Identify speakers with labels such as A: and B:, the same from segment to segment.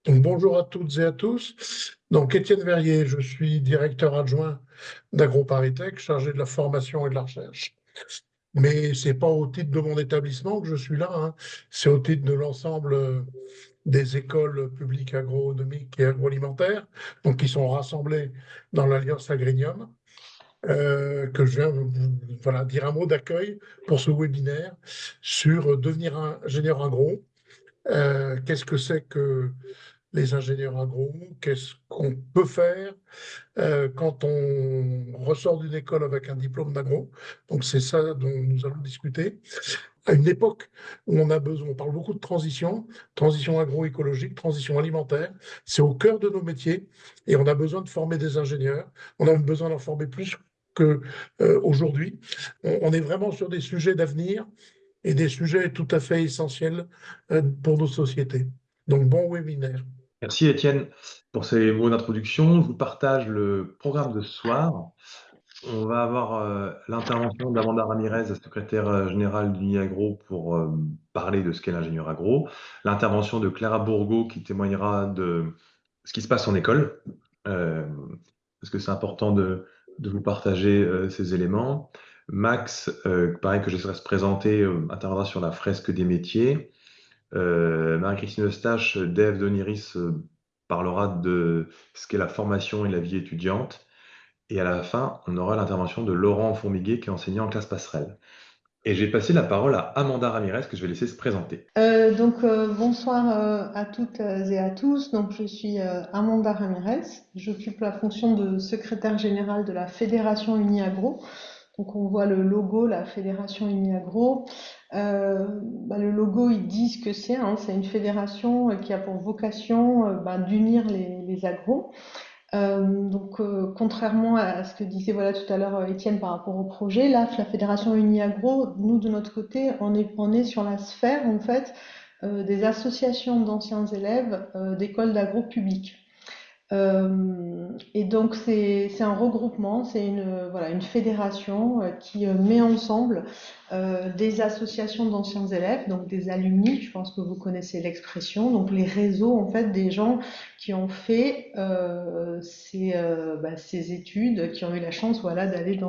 A: Donc, bonjour à toutes et à tous. Donc, Étienne Verrier, je suis directeur adjoint d'AgroParisTech, chargé de la formation et de la recherche. Mais c'est pas au titre de mon établissement que je suis là, hein. C'est au titre de l'ensemble des écoles publiques agronomiques et agroalimentaires, donc qui sont rassemblées dans l'Alliance Agrinium, que je viens voilà, dire un mot d'accueil pour ce webinaire sur devenir ingénieur agro. Qu'est-ce que c'est que les ingénieurs agro, qu'est-ce qu'on peut faire quand on ressort d'une école avec un diplôme d'agro. Donc c'est ça dont nous allons discuter. À une époque où on a besoin, on parle beaucoup de transition, transition agroécologique, transition alimentaire, c'est au cœur de nos métiers et on a besoin de former des ingénieurs, on a besoin d'en former plus que aujourd'hui. On est vraiment sur des sujets d'avenir et des sujets tout à fait essentiels pour nos sociétés. Donc bon webinaire.
B: Merci Étienne pour ces mots d'introduction. Je vous partage le programme de ce soir. On va avoir l'intervention d'Amanda Ramirez, secrétaire générale d'Uniagro, pour parler de ce qu'est l'ingénieur agro. L'intervention de Clara Bourgault qui témoignera de ce qui se passe en école, euh, parce que c'est important de vous partager ces éléments. Max, pareil que je laisserai se présenter, interviendra sur la fresque des métiers. Marie-Christine Eustache, Dave Doniris, parlera de ce qu'est la formation et la vie étudiante. Et à la fin, on aura l'intervention de Laurent Fourmiguet, qui est enseignant en classe passerelle. Et j'ai passé la parole à Amanda Ramirez, que je vais laisser se présenter.
C: Bonsoir à toutes et à tous. Donc, je suis Amanda Ramirez. J'occupe la fonction de secrétaire générale de la Fédération Uniagro. Donc, on voit le logo, la Fédération Uniagro. Le logo, il dit ce que c'est, hein. C'est une fédération qui a pour vocation d'unir les agros. Contrairement à ce que disait voilà tout à l'heure Étienne par rapport au projet, là, la Fédération Uniagro, nous de notre côté, on est sur la sphère en fait des associations d'anciens élèves d'écoles d'agro publiques. Et donc c'est un regroupement, c'est une fédération qui met ensemble des associations d'anciens élèves, donc des alumni, je pense que vous connaissez l'expression, donc les réseaux en fait des gens qui ont fait ces études, qui ont eu la chance voilà d'aller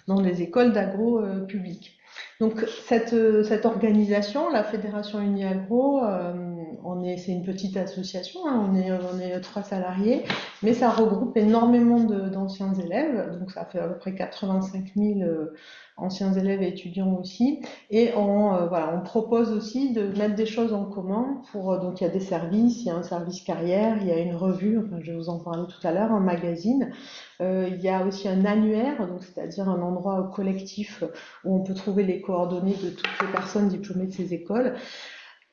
C: dans les écoles d'agro publiques. Donc cette organisation, la Fédération Uniagro, c'est une petite association, hein, on est 3 salariés, mais ça regroupe énormément d'anciens élèves, donc ça fait à peu près 85 000 anciens élèves et étudiants aussi, et on propose aussi de mettre des choses en commun donc il y a des services, il y a un service carrière, il y a une revue, enfin je vais vous en parler tout à l'heure, un magazine. Il y a aussi un annuaire, donc c'est-à-dire un endroit collectif où on peut trouver les coordonnées de toutes les personnes diplômées de ces écoles.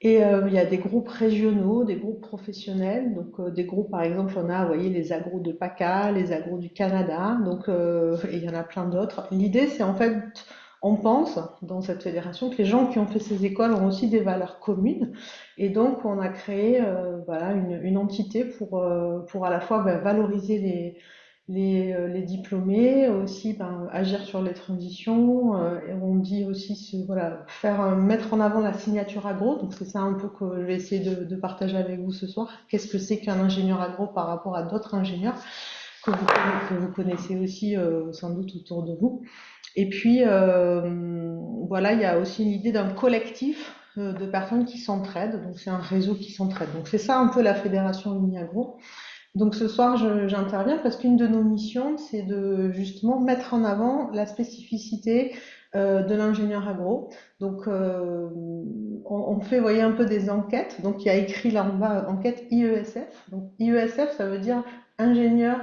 C: Et il y a des groupes régionaux, des groupes professionnels, donc des groupes par exemple on a, vous voyez, les agros de PACA, les agros du Canada, et il y en a plein d'autres. L'idée c'est en fait, on pense dans cette fédération que les gens qui ont fait ces écoles ont aussi des valeurs communes, et donc on a créé une entité pour à la fois valoriser les diplômés, aussi agir sur les transitions, et on dit aussi mettre en avant la signature agro, donc c'est ça un peu que je vais essayer de partager avec vous ce soir. Qu'est-ce que c'est qu'un ingénieur agro par rapport à d'autres ingénieurs que vous connaissez aussi sans doute autour de vous. Et puis voilà, il y a aussi l'idée d'un collectif de personnes qui s'entraident, donc c'est un réseau qui s'entraide. Donc c'est ça un peu la fédération Uniagro. Donc ce soir, j'interviens parce qu'une de nos missions, c'est de justement mettre en avant la spécificité de l'ingénieur agro. Donc on fait, vous voyez, un peu des enquêtes. Donc il y a écrit là en bas enquête IESF. Donc IESF, ça veut dire ingénieur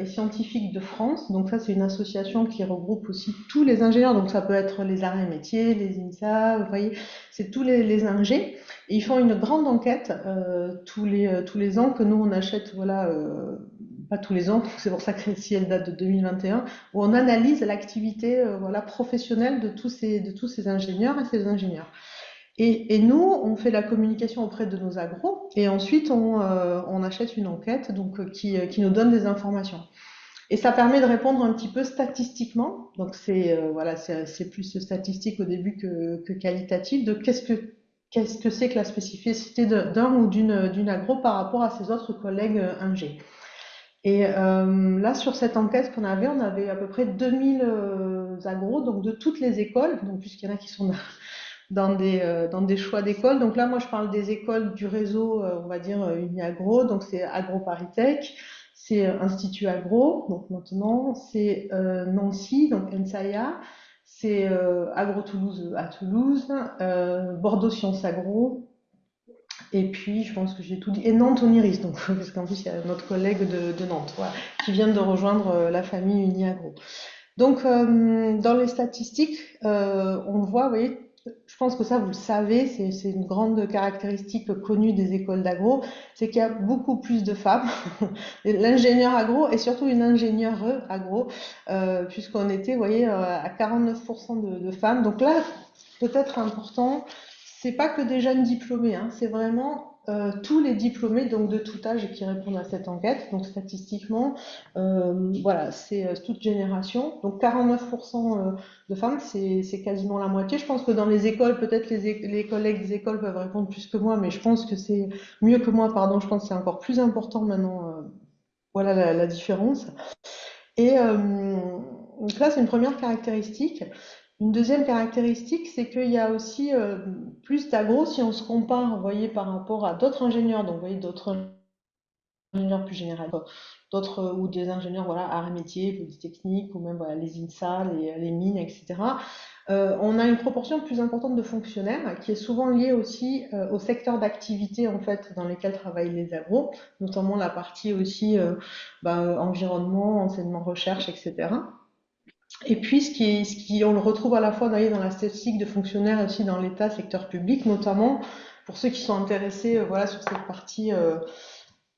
C: et scientifiques de France. Donc ça, c'est une association qui regroupe aussi tous les ingénieurs. Donc ça peut être les arts et métiers, les INSA, vous voyez, c'est tous les ingés. Et ils font une grande enquête tous les ans que nous on achète, voilà, pas tous les ans, c'est pour ça que si elle date de 2021, où on analyse l'activité voilà professionnelle de tous ces ingénieurs et ces ingénieurs. Et nous, on fait la communication auprès de nos agros et ensuite on achète une enquête donc qui nous donne des informations. Et ça permet de répondre un petit peu statistiquement. Donc c'est plus statistique au début que qualitatif de qu'est-ce que c'est que la spécificité d'un ou d'une agro par rapport à ses autres collègues ingé. Et là, sur cette enquête qu'on avait, on avait à peu près 2000 agros, donc de toutes les écoles, donc puisqu'il y en a qui sont dans des choix d'écoles. Donc là, moi, je parle des écoles du réseau, on va dire Uniagro, donc c'est AgroParisTech, c'est Institut Agro, donc maintenant, c'est Nancy, donc Ensaya, c'est Agro Toulouse à Toulouse, Bordeaux Sciences Agro, et puis je pense que j'ai tout dit, et Nantes Oniris, donc, parce qu'en plus il y a notre collègue de Nantes, voilà, qui vient de rejoindre la famille Uniagro. Donc, dans les statistiques, on voit, vous voyez, je pense que ça, vous le savez, c'est une grande caractéristique connue des écoles d'agro, c'est qu'il y a beaucoup plus de femmes. L'ingénieur agro et surtout une ingénieure agro, puisqu'on était, vous voyez, à 49% de femmes. Donc là, peut-être important, c'est pas que des jeunes diplômés, hein, c'est vraiment tous les diplômés donc de tout âge qui répondent à cette enquête. Donc statistiquement, voilà, c'est toute génération. Donc 49% de femmes, c'est quasiment la moitié. Je pense que dans les écoles, peut-être les collègues des écoles peuvent répondre plus que moi, mais je pense que c'est mieux que moi, pardon. Je pense que c'est encore plus important maintenant. Voilà la différence. Et donc là, c'est une première caractéristique. Une deuxième caractéristique, c'est qu'il y a aussi plus d'agro si on se compare, vous voyez, par rapport à d'autres ingénieurs. Donc, vous voyez, d'autres ingénieurs plus général, d'autres ou des ingénieurs voilà arts et métiers, polytechnique ou même voilà les INSA, les mines, etc. On a une proportion plus importante de fonctionnaires qui est souvent liée aussi au secteur d'activité en fait dans lesquels travaillent les agros, notamment la partie aussi environnement, enseignement, recherche, etc. Et puis on le retrouve à la fois d'ailleurs dans la statistique de fonctionnaires et aussi dans l'État, secteur public, notamment pour ceux qui sont intéressés voilà sur cette partie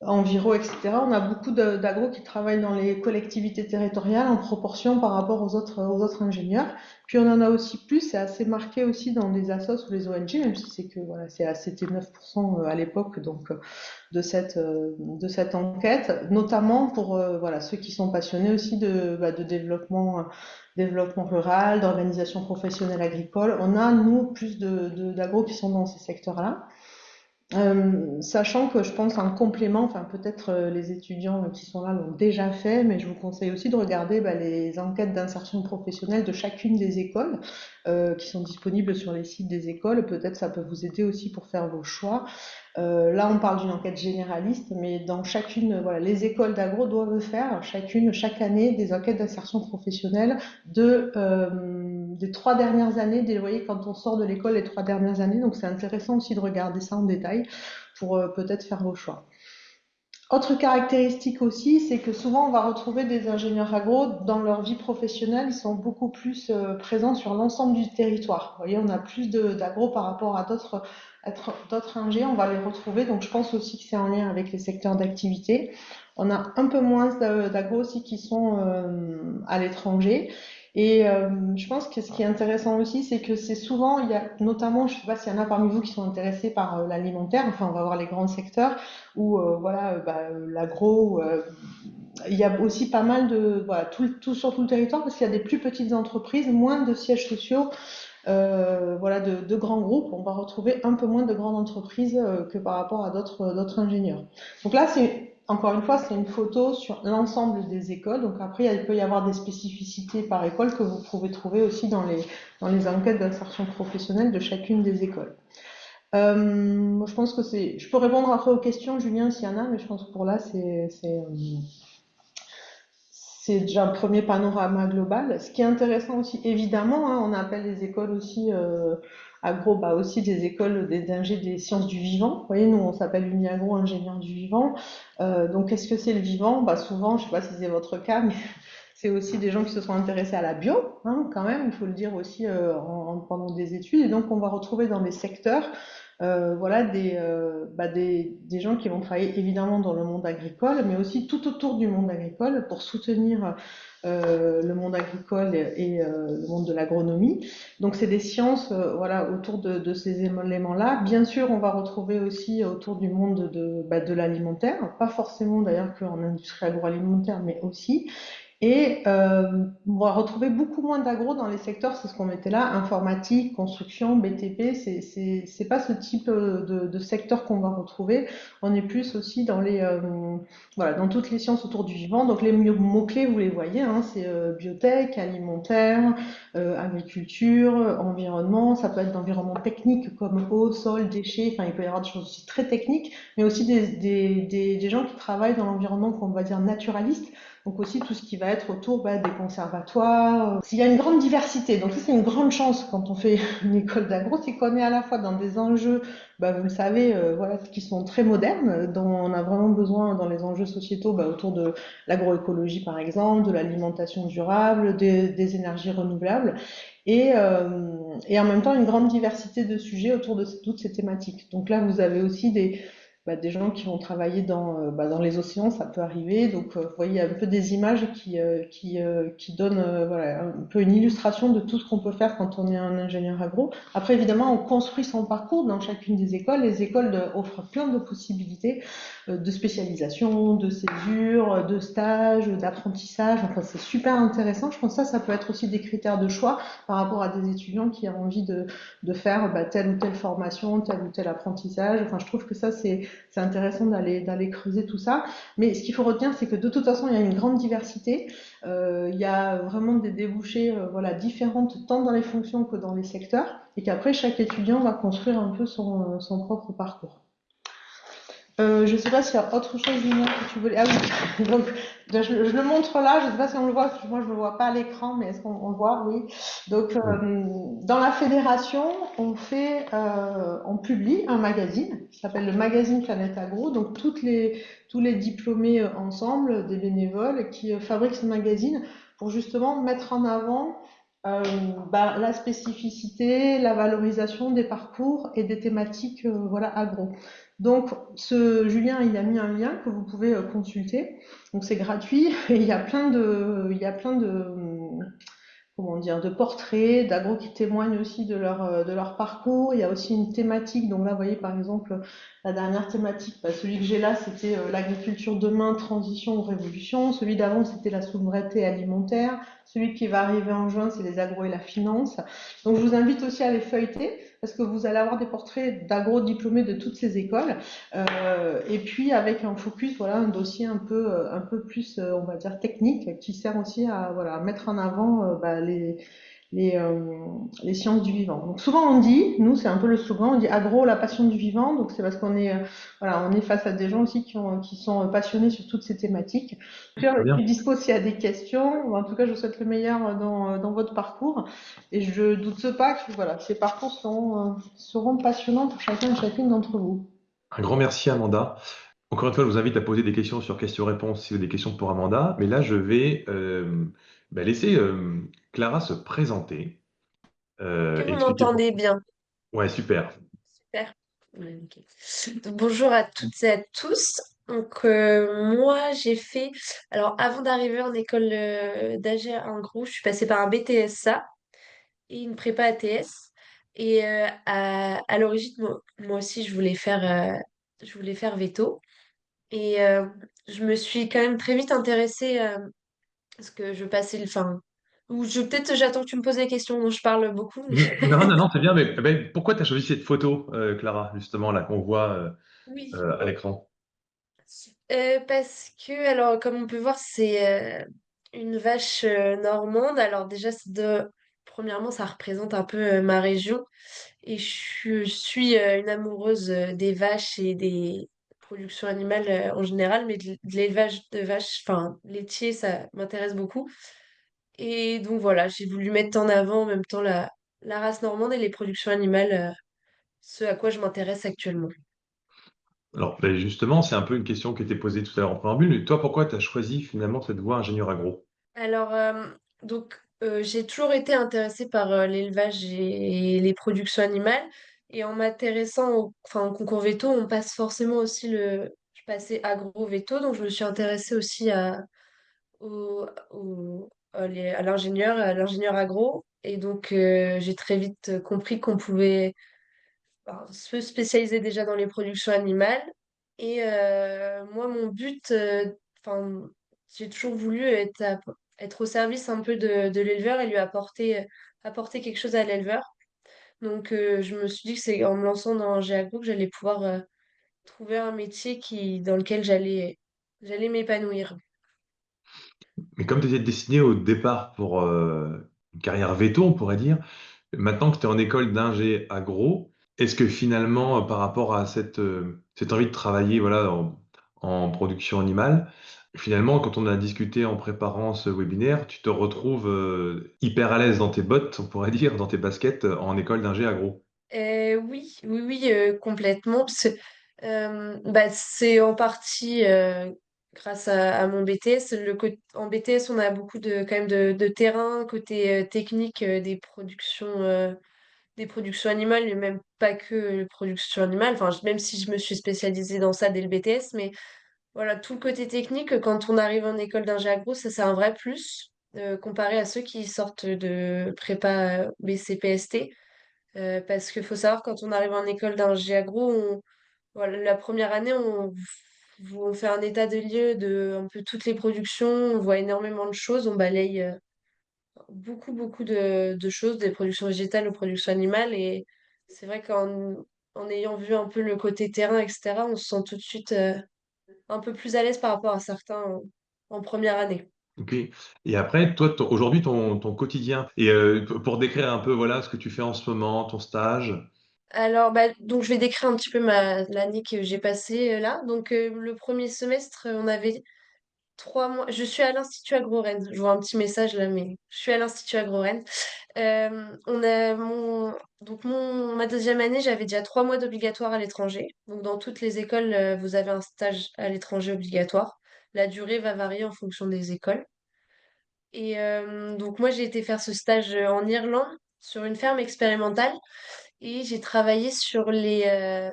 C: enviro, etc. On a beaucoup d'agros qui travaillent dans les collectivités territoriales en proportion par rapport aux autres ingénieurs. Puis on en a aussi plus, c'est assez marqué aussi dans les assos ou les ONG, même si c'est que voilà, c'était 9% à l'époque donc de cette enquête, notamment pour voilà ceux qui sont passionnés aussi de développement rural, d'organisation professionnelle agricole. On a nous plus d'agros qui sont dans ces secteurs-là. Sachant que je pense en complément, enfin peut-être les étudiants qui sont là l'ont déjà fait, mais je vous conseille aussi de regarder les enquêtes d'insertion professionnelle de chacune des écoles qui sont disponibles sur les sites des écoles. Peut-être ça peut vous aider aussi pour faire vos choix. Là, on parle d'une enquête généraliste, mais dans chacune, voilà, les écoles d'agro doivent faire chaque année des enquêtes d'insertion professionnelle des 3 dernières années. Vous voyez, quand on sort de l'école les 3 dernières années, donc c'est intéressant aussi de regarder ça en détail pour peut-être faire vos choix. Autre caractéristique aussi, c'est que souvent on va retrouver des ingénieurs agro dans leur vie professionnelle, ils sont beaucoup plus présents sur l'ensemble du territoire. Vous voyez, on a plus d'agro par rapport à d'autres ingés, on va les retrouver. Donc je pense aussi que c'est en lien avec les secteurs d'activité. On a un peu moins d'agro aussi qui sont à l'étranger. Et je pense que ce qui est intéressant aussi, c'est que c'est souvent, il y a notamment, je ne sais pas s'il y en a parmi vous qui sont intéressés par l'alimentaire, enfin on va voir les grands secteurs, ou l'agro, il y a aussi pas mal de, voilà, tout sur tout le territoire, parce qu'il y a des plus petites entreprises, moins de sièges sociaux, voilà, de grands groupes. On va retrouver un peu moins de grandes entreprises que par rapport à d'autres ingénieurs. Donc là, encore une fois, c'est une photo sur l'ensemble des écoles. Donc après, il peut y avoir des spécificités par école que vous pouvez trouver aussi dans les enquêtes d'insertion professionnelle de chacune des écoles. Je pense que je peux répondre après aux questions, Julien, s'il y en a, mais je pense que pour là, c'est déjà un premier panorama global. Ce qui est intéressant aussi, évidemment, hein, on appelle les écoles aussi agro, aussi des écoles d'ingé des sciences du vivant. Vous voyez, nous, on s'appelle Uniagro, ingénieur du vivant. Donc, qu'est-ce que c'est le vivant? Souvent, je ne sais pas si c'est votre cas, mais c'est aussi des gens qui se sont intéressés à la bio, hein, quand même, il faut le dire aussi pendant des études. Et donc, on va retrouver dans les secteurs voilà, des gens qui vont travailler évidemment dans le monde agricole, mais aussi tout autour du monde agricole pour soutenir le monde agricole et le monde de l'agronomie. Donc c'est des sciences voilà, autour de ces éléments-là. Bien sûr, on va retrouver aussi autour du monde de l'alimentaire, pas forcément d'ailleurs qu'en industrie agroalimentaire, mais aussi. Et on va retrouver beaucoup moins d'agro dans les secteurs, c'est ce qu'on mettait là, informatique, construction, BTP, c'est pas ce type de secteur qu'on va retrouver. On est plus aussi dans voilà, dans toutes les sciences autour du vivant. Donc les mots-clés, vous les voyez, hein, c'est biotech, alimentaire, agriculture, environnement. Ça peut être d'environnement technique comme eau, sol, déchets. Enfin, il peut y avoir des choses aussi très techniques, mais aussi des gens qui travaillent dans l'environnement qu'on va dire naturaliste, donc aussi tout ce qui va être autour des conservatoires. Il y a une grande diversité, donc ça c'est une grande chance quand on fait une école d'agro, c'est qu'on est à la fois dans des enjeux, vous le savez, voilà, qui sont très modernes, dont on a vraiment besoin dans les enjeux sociétaux autour de l'agroécologie par exemple, de l'alimentation durable, des énergies renouvelables, et en même temps une grande diversité de sujets autour de toutes ces thématiques. Donc là vous avez aussi des gens qui vont travailler dans les océans, ça peut arriver. Donc, vous voyez un peu des images qui donnent voilà, un peu une illustration de tout ce qu'on peut faire quand on est un ingénieur agro. Après, évidemment, on construit son parcours dans chacune des écoles. Les écoles offrent plein de possibilités de spécialisation, de césure, de stage, d'apprentissage. Enfin, c'est super intéressant. Je pense que ça peut être aussi des critères de choix par rapport à des étudiants qui ont envie de faire telle ou telle formation, tel ou tel apprentissage. Enfin, je trouve que ça, c'est intéressant d'aller creuser tout ça. Mais ce qu'il faut retenir, c'est que de toute façon, il y a une grande diversité. Il y a vraiment des débouchés voilà, différentes tant dans les fonctions que dans les secteurs. Et qu'après, chaque étudiant va construire un peu son propre parcours. Je ne sais pas s'il y a autre chose, Julien, que tu voulais. Ah oui, donc je le montre là, je ne sais pas si on le voit, parce que moi je ne le vois pas à l'écran, mais est-ce qu'on le voit? Oui. Donc dans la fédération, on publie un magazine qui s'appelle le magazine Planète Agro. Donc tous les diplômés ensemble, des bénévoles, qui fabriquent ce magazine pour justement mettre en avant la spécificité, la valorisation des parcours et des thématiques voilà, agro. Donc, Julien, il a mis un lien que vous pouvez consulter. Donc, c'est gratuit et il y a plein comment dire, de portraits, d'agros qui témoignent aussi de leur parcours. Il y a aussi une thématique. Donc là, vous voyez, par exemple, la dernière thématique, celui que j'ai là, c'était l'agriculture demain, transition ou révolution. Celui d'avant, c'était la souveraineté alimentaire. Celui qui va arriver en juin, c'est les agros et la finance. Donc, je vous invite aussi à les feuilleter parce que vous allez avoir des portraits d'agro diplômés de toutes ces écoles. Et puis, avec un focus, voilà, un dossier un peu plus, on va dire, technique qui sert aussi à, voilà, à mettre en avant les, euh, les sciences du vivant. Donc souvent on dit, nous c'est un peu le slogan, on dit agro, la passion du vivant. Donc c'est parce qu'on est, voilà, on est face à des gens aussi qui sont passionnés sur toutes ces thématiques. Je
B: Très bien.
C: suis dispo s'il y a des questions. En tout cas, je vous souhaite le meilleur dans votre parcours. Et je doute pas que voilà, ces parcours seront passionnants pour chacun et chacune d'entre vous.
B: Un grand merci, Amanda. Encore une fois, je vous invite à poser des questions sur questions-réponses si vous avez des questions pour Amanda. Mais là, je vais laisser Clara se présenter.
D: Que vous
B: Expliquer
D: m'entendez bien.
B: Ouais, super.
D: Super. Ouais, ok. Donc, bonjour à toutes et à tous. Donc, moi, j'ai fait. Alors, avant d'arriver en école d'AG en gros, je suis passée par un BTSA et une prépa ATS. Et à l'origine, moi aussi, je voulais faire veto. Et je me suis quand même très vite intéressée parce que je passais le. Enfin, ou peut-être j'attends que tu me poses des questions dont je parle beaucoup.
B: Non, non, non, c'est bien, mais pourquoi tu as choisi cette photo, Clara, justement, là, qu'on voit
D: Oui.
B: à l'écran?
D: Parce que, alors, comme on peut voir, c'est une vache normande. Alors, déjà, premièrement, ça représente un peu ma région. Et je suis une amoureuse des vaches et des productions animales en général, mais de l'élevage de vaches, enfin, laitier, ça m'intéresse beaucoup. Et donc, voilà, j'ai voulu mettre en avant en même temps la race normande et les productions animales, ce à quoi je m'intéresse actuellement.
B: Alors, justement, c'est un peu une question qui était posée tout à l'heure en préambule. Mais toi, pourquoi tu as choisi finalement cette voie ingénieur agro?
D: Alors, j'ai toujours été intéressée par l'élevage et les productions animales. Et en m'intéressant au concours veto, on passe forcément aussi Je passais agro-veto, donc je me suis intéressée aussi à l'ingénieur agro. Et donc, j'ai très vite compris qu'on pouvait se spécialiser déjà dans les productions animales. Et moi, mon but, enfin, j'ai toujours voulu être au service un peu de l'éleveur et lui apporter quelque chose à l'éleveur. Donc, je me suis dit que c'est en me lançant dans GA Group que j'allais pouvoir trouver un métier dans lequel j'allais m'épanouir.
B: Mais comme tu étais destiné au départ pour une carrière veto, on pourrait dire, maintenant que tu es en école d'ingé agro, est-ce que finalement, par rapport à cette envie de travailler voilà, en production animale, finalement, quand on a discuté en préparant ce webinaire, tu te retrouves hyper à l'aise dans tes bottes, on pourrait dire, dans tes baskets en école d'ingé agro?
D: Oui, oui, oui, complètement. Bah, c'est en partie grâce à mon BTS. En BTS, on a beaucoup quand même de terrain côté technique des productions animales, et même pas que production animale. Enfin, même si je me suis spécialisée dans ça dès le BTS, mais voilà, tout le côté technique, quand on arrive en école d'ingé agro, ça c'est un vrai plus comparé à ceux qui sortent de prépa BCPST. Parce qu'il faut savoir, quand on arrive en école d'ingé agro, voilà, la première année, on fait un état de lieu de un peu toutes les productions, on voit énormément de choses, on balaye beaucoup, beaucoup de choses, des productions végétales aux productions animales. Et c'est vrai en ayant vu un peu le côté terrain, etc., on se sent tout de suite un peu plus à l'aise par rapport à certains en première année.
B: Ok. Et après, toi, aujourd'hui, ton quotidien, et pour décrire un peu voilà, ce que tu fais en ce moment, ton stage.
D: Alors, bah, donc je vais décrire un petit peu l'année que j'ai passée là. Donc, le premier semestre, on avait 3 mois. Je suis à l'Institut Agro-Rennes. Je vois un petit message là, mais je suis à l'Institut Agro-Rennes. On a ma deuxième année, j'avais déjà 3 mois d'obligatoire à l'étranger. Donc, dans toutes les écoles, vous avez un stage à l'étranger obligatoire. La durée va varier en fonction des écoles. Et donc, moi, j'ai été faire ce stage en Irlande sur une ferme expérimentale et j'ai travaillé sur les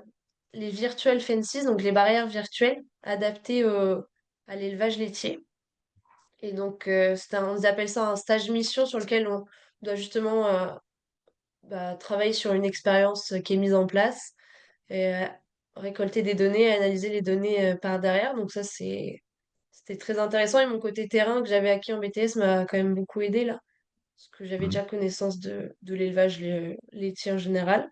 D: virtual fences, donc les barrières virtuelles adaptées à l'élevage laitier. Et donc, on appelle ça un stage mission sur lequel on doit justement bah, travailler sur une expérience qui est mise en place et récolter des données, analyser les données par derrière. Donc ça, c'était très intéressant. Et mon côté terrain que j'avais acquis en BTS m'a quand même beaucoup aidé là, parce que j'avais
B: Mhm.
D: déjà connaissance de l'élevage laitier en général.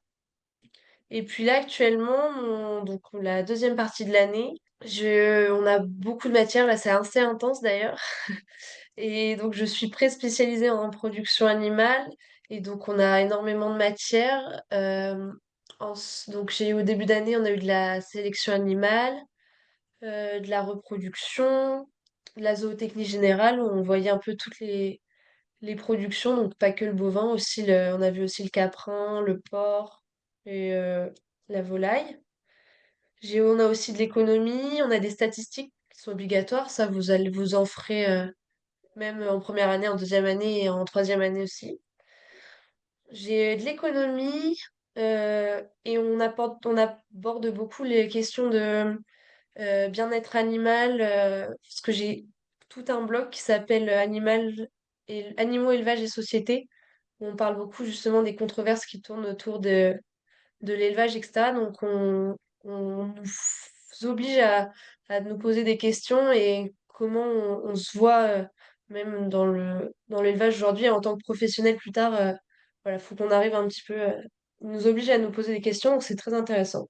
D: Et puis là, actuellement, donc la deuxième partie de l'année, on a beaucoup de matières. Là, c'est assez intense d'ailleurs. Et donc, je suis pré-spécialisée en production animale. Et donc, on a énormément de matières. Donc, au début d'année, on a eu de la sélection animale, de la reproduction, de la zootechnie générale, où on voyait un peu toutes les productions, donc pas que le bovin, on a vu aussi le caprin, le porc et la volaille. On a aussi de l'économie, on a des statistiques qui sont obligatoires, ça vous en ferez même en première année, en deuxième année et en troisième année aussi. J'ai de l'économie et on aborde beaucoup les questions de bien-être animal, parce que j'ai tout un blog qui s'appelle Animaux, élevage et société, où on parle beaucoup justement des controverses qui tournent autour de l'élevage, etc. Donc on nous oblige à nous poser des questions et comment on se voit même dans l'élevage aujourd'hui et en tant que professionnel plus tard. Voilà, faut qu'on arrive un petit peu. Il nous oblige à nous poser des questions, donc c'est très intéressant.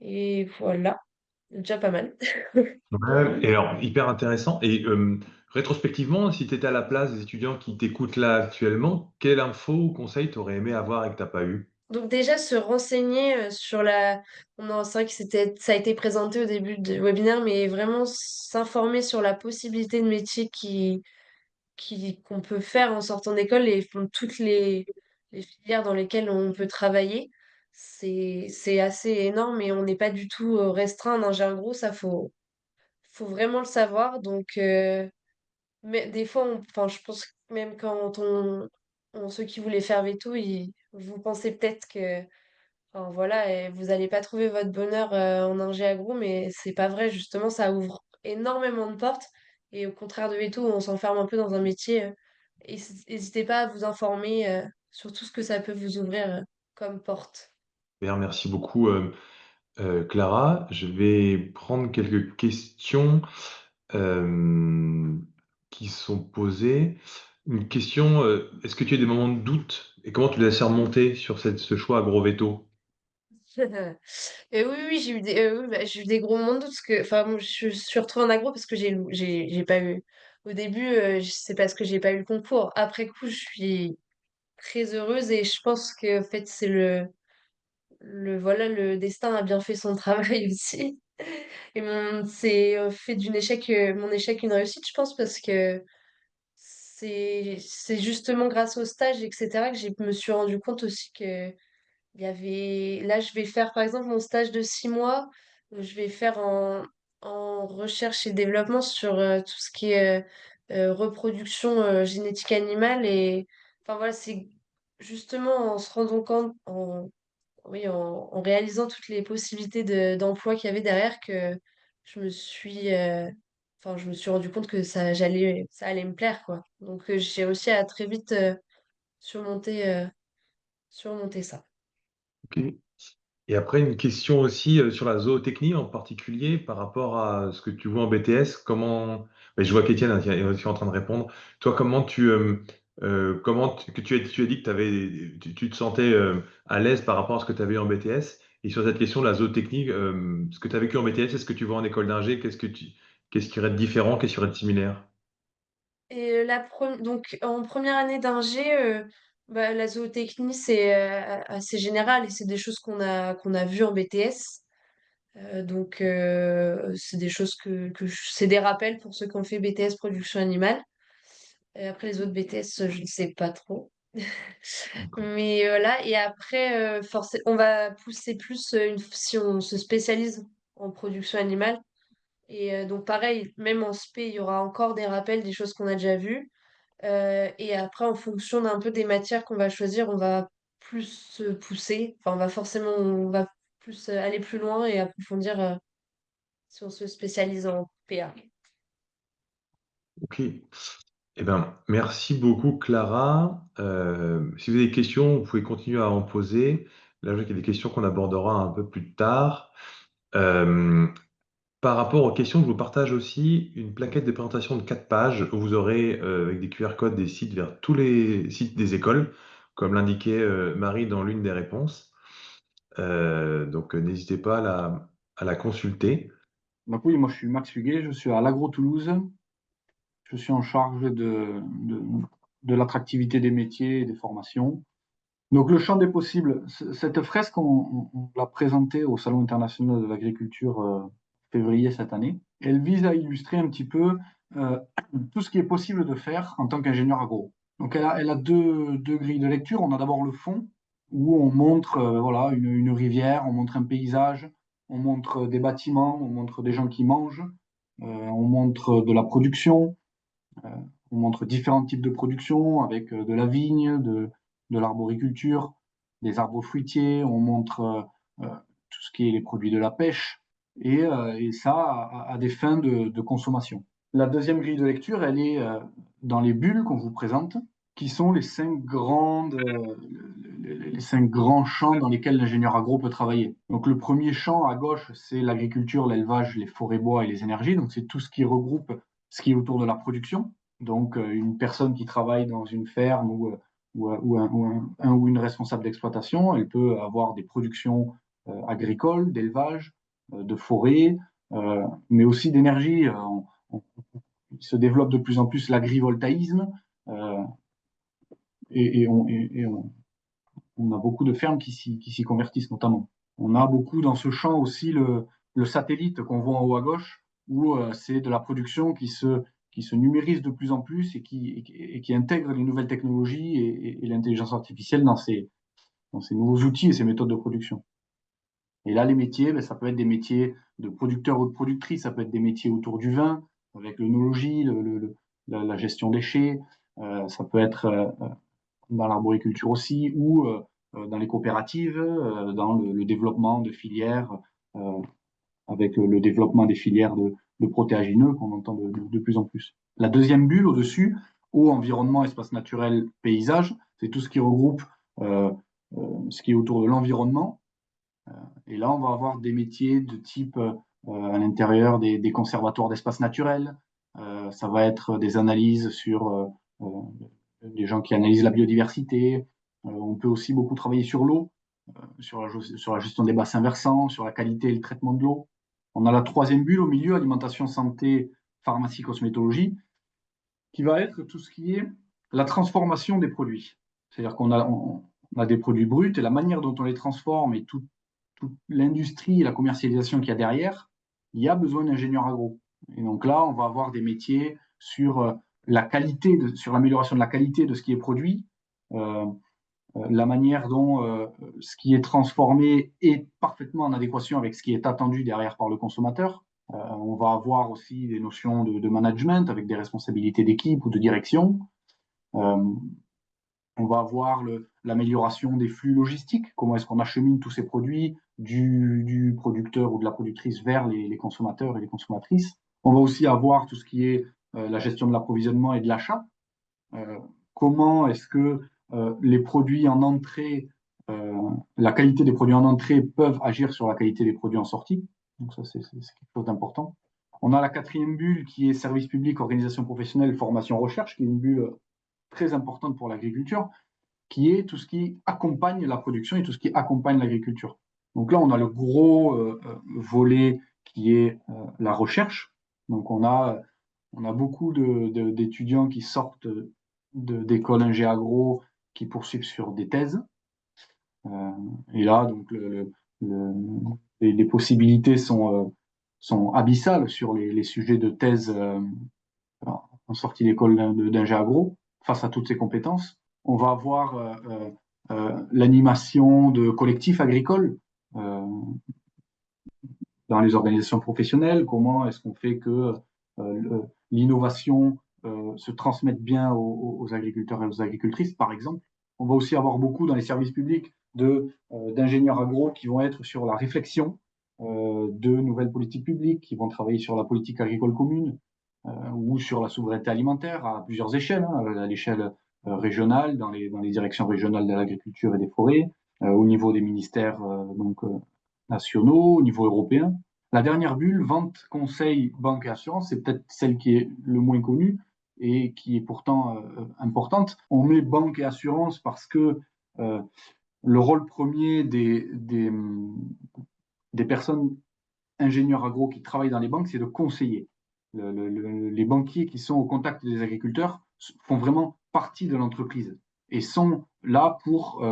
D: Et voilà, déjà pas mal.
B: Ouais, et alors, hyper intéressant. Et rétrospectivement, si tu étais à la place des étudiants qui t'écoutent là actuellement, quelle info ou conseil t'aurais aimé avoir et que t'as pas eu?
D: Donc déjà se renseigner sur c'est vrai que ça a été présenté au début du webinaire, mais vraiment s'informer sur la possibilité de métier qu'on peut faire en sortant d'école et font toutes les filières dans lesquelles on peut travailler. C'est assez énorme et on n'est pas du tout restreint d'un ingé gros, ça faut vraiment le savoir. Donc, mais des fois, enfin, je pense que même quand ceux qui voulaient faire veto, vous pensez peut-être que enfin, voilà, et vous n'allez pas trouver votre bonheur en ingé agro, mais c'est pas vrai. Justement, ça ouvre énormément de portes. Et au contraire de Veto, on s'enferme un peu dans un métier. N'hésitez pas à vous informer sur tout ce que ça peut vous ouvrir comme porte.
B: Bien, merci beaucoup, Clara. Je vais prendre quelques questions. Euh, qui sont posées. Une question, est-ce que tu as des moments de doute et comment tu les as surmontés sur ce choix agro-véto?
D: Oui, oui, oui, bah, j'ai eu des gros moments de doute parce que, enfin, moi, je suis retrouvée en agro parce que j'ai pas eu, au début, c'est parce que j'ai pas eu le concours. Après coup, je suis très heureuse et je pense que, en fait, c'est voilà, le destin a bien fait son travail aussi. Et c'est fait d'une échec, mon échec une réussite, je pense, parce que c'est justement grâce au stage, etc., que je me suis rendu compte aussi que là, je vais faire, par exemple, mon stage de 6 mois, je vais faire en recherche et développement sur tout ce qui est reproduction génétique animale. Et enfin, voilà, c'est justement en se rendant compte, oui, en réalisant toutes les possibilités d'emploi qu'il y avait derrière que je me suis, enfin, je me suis rendu compte que ça allait me plaire, quoi. Donc, j'ai aussi à très vite surmonter ça.
B: Ok. Et après, une question aussi sur la zootechnie en particulier par rapport à ce que tu vois en BTS. Mais je vois qu'Étienne est aussi en train de répondre. Toi, que tu as dit que tu te sentais à l'aise par rapport à ce que tu avais en BTS. Et sur cette question de la zootechnie, ce que tu as vécu en BTS, est-ce que tu vois en école d'ingé, qu'est-ce qui irait de différent, qu'est-ce qui irait de similaire?
D: Et donc en première année d'ingé, bah, la zootechnie c'est assez général et c'est des choses qu'on a vues en BTS. Donc c'est des choses c'est des rappels pour ceux qui ont fait BTS production animale. Et après les autres BTS, je ne sais pas trop. Mais voilà, et après, on va pousser plus si on se spécialise en production animale. Et donc pareil, même en spé, il y aura encore des rappels, des choses qu'on a déjà vues. Et après, en fonction d'un peu des matières qu'on va choisir, on va plus se pousser. Enfin, on va plus aller plus loin et approfondir si on se spécialise en PA.
B: Ok. Eh ben, merci beaucoup, Clara. Si vous avez des questions, vous pouvez continuer à en poser. Là, je vois qu'il y a des questions qu'on abordera un peu plus tard. Euh, Par rapport aux questions, je vous partage aussi une plaquette de présentation de 4 pages où vous aurez, avec des QR codes, des sites vers tous les sites des écoles, comme l'indiquait Marie dans l'une des réponses. Donc, n'hésitez pas à la consulter.
E: Donc oui, moi je suis Max Huguet, je suis à l'Agro Toulouse. Je suis en charge de l'attractivité des métiers et des formations. Donc le champ des possibles, cette fresque, on l'a présentée au Salon international de l'agriculture février cette année. Elle vise à illustrer un petit peu euh, tout ce qui est possible de faire en tant qu'ingénieur agro. Donc elle a deux grilles de lecture. On a d'abord le fond, où on montre voilà, une rivière, on montre un paysage, on montre des bâtiments, on montre des gens qui mangent, on montre de la production, euh, on montre différents types de production avec de la vigne, de l'arboriculture, des arbres fruitiers. On montre tout ce qui est les produits de la pêche et ça à des fins de consommation. La deuxième grille de lecture, elle est dans les bulles qu'on vous présente, qui sont les 5 grands champs dans lesquels l'ingénieur agro peut travailler. Donc le premier champ à gauche, c'est l'agriculture, l'élevage, les forêts bois et les énergies. Donc c'est tout ce qui regroupe ce qui est autour de la production. Donc une personne qui travaille dans une ferme ou une responsable d'exploitation, elle peut avoir des productions agricoles, d'élevage, de forêt, mais aussi d'énergie. Il se développe de plus en plus l'agrivoltaïsme euh, on a beaucoup de fermes qui s'y convertissent notamment. On a beaucoup dans ce champ aussi le satellite qu'on voit en haut à gauche, où c'est de la production qui se numérise de plus en plus et qui intègre les nouvelles technologies et l'intelligence artificielle dans ces nouveaux outils et ces méthodes de production. Et là, les métiers, ben, ça peut être des métiers de producteurs ou de productrices, ça peut être des métiers autour du vin, avec l'œnologie, la gestion des chais, ça peut être dans l'arboriculture aussi, ou dans les coopératives, dans le développement de filières, euh, avec le développement des filières de protéagineux qu'on entend de plus en plus. La deuxième bulle au-dessus, eau, environnement, espace naturel, paysage, c'est tout ce qui regroupe ce qui est autour de l'environnement. Et là, on va avoir des métiers de type à l'intérieur des conservatoires d'espaces naturels, ça va être des analyses sur des gens qui analysent la biodiversité. On peut aussi beaucoup travailler sur l'eau, sur la gestion des bassins versants, sur la qualité et le traitement de l'eau. On a la troisième bulle au milieu, alimentation, santé, pharmacie, cosmétologie, qui va être tout ce qui est la transformation des produits. C'est-à-dire qu'on a des produits bruts et la manière dont on les transforme et toute l'industrie et la commercialisation qu'il y a derrière, il y a besoin d'ingénieurs agro. Et donc là, on va avoir des métiers sur la qualité, sur l'amélioration de la qualité de ce qui est produit, la manière dont ce qui est transformé est parfaitement en adéquation avec ce qui est attendu derrière par le consommateur. On va avoir aussi des notions de management avec des responsabilités d'équipe ou de direction. On va avoir l'amélioration des flux logistiques, comment est-ce qu'on achemine tous ces produits du producteur ou de la productrice vers les consommateurs et les consommatrices. On va aussi avoir tout ce qui est la gestion de l'approvisionnement et de l'achat. Comment est-ce que les produits en entrée, la qualité des produits en entrée peuvent agir sur la qualité des produits en sortie. Donc ça, c'est quelque chose d'important. On a la quatrième bulle qui est service public, organisation professionnelle, formation, recherche, qui est une bulle très importante pour l'agriculture, qui est tout ce qui accompagne la production et tout ce qui accompagne l'agriculture. Donc là, on a le gros volet qui est la recherche. Donc on a beaucoup d'étudiants qui sortent d'écoles ingé agro qui poursuivent sur des thèses. Et là, donc les possibilités sont abyssales sur les sujets de thèse en sortie d'école d'ingé agro face à toutes ces compétences. On va avoir l'animation de collectifs agricoles dans les organisations professionnelles. Comment est-ce qu'on fait que l'innovation se transmette bien aux agriculteurs et aux agricultrices, par exemple. On va aussi avoir beaucoup dans les services publics d'ingénieurs agro qui vont être sur la réflexion de nouvelles politiques publiques, qui vont travailler sur la politique agricole commune ou sur la souveraineté alimentaire à plusieurs échelles, à l'échelle régionale, dans les directions régionales de l'agriculture et des forêts, au niveau des ministères nationaux, au niveau européen. La dernière bulle, vente, conseil, banque et assurance, c'est peut-être celle qui est le moins connue et qui est pourtant importante. On met banque et assurance parce que le rôle premier des personnes ingénieurs agro qui travaillent dans les banques, c'est de conseiller. Les banquiers qui sont au contact des agriculteurs font vraiment partie de l'entreprise et sont là pour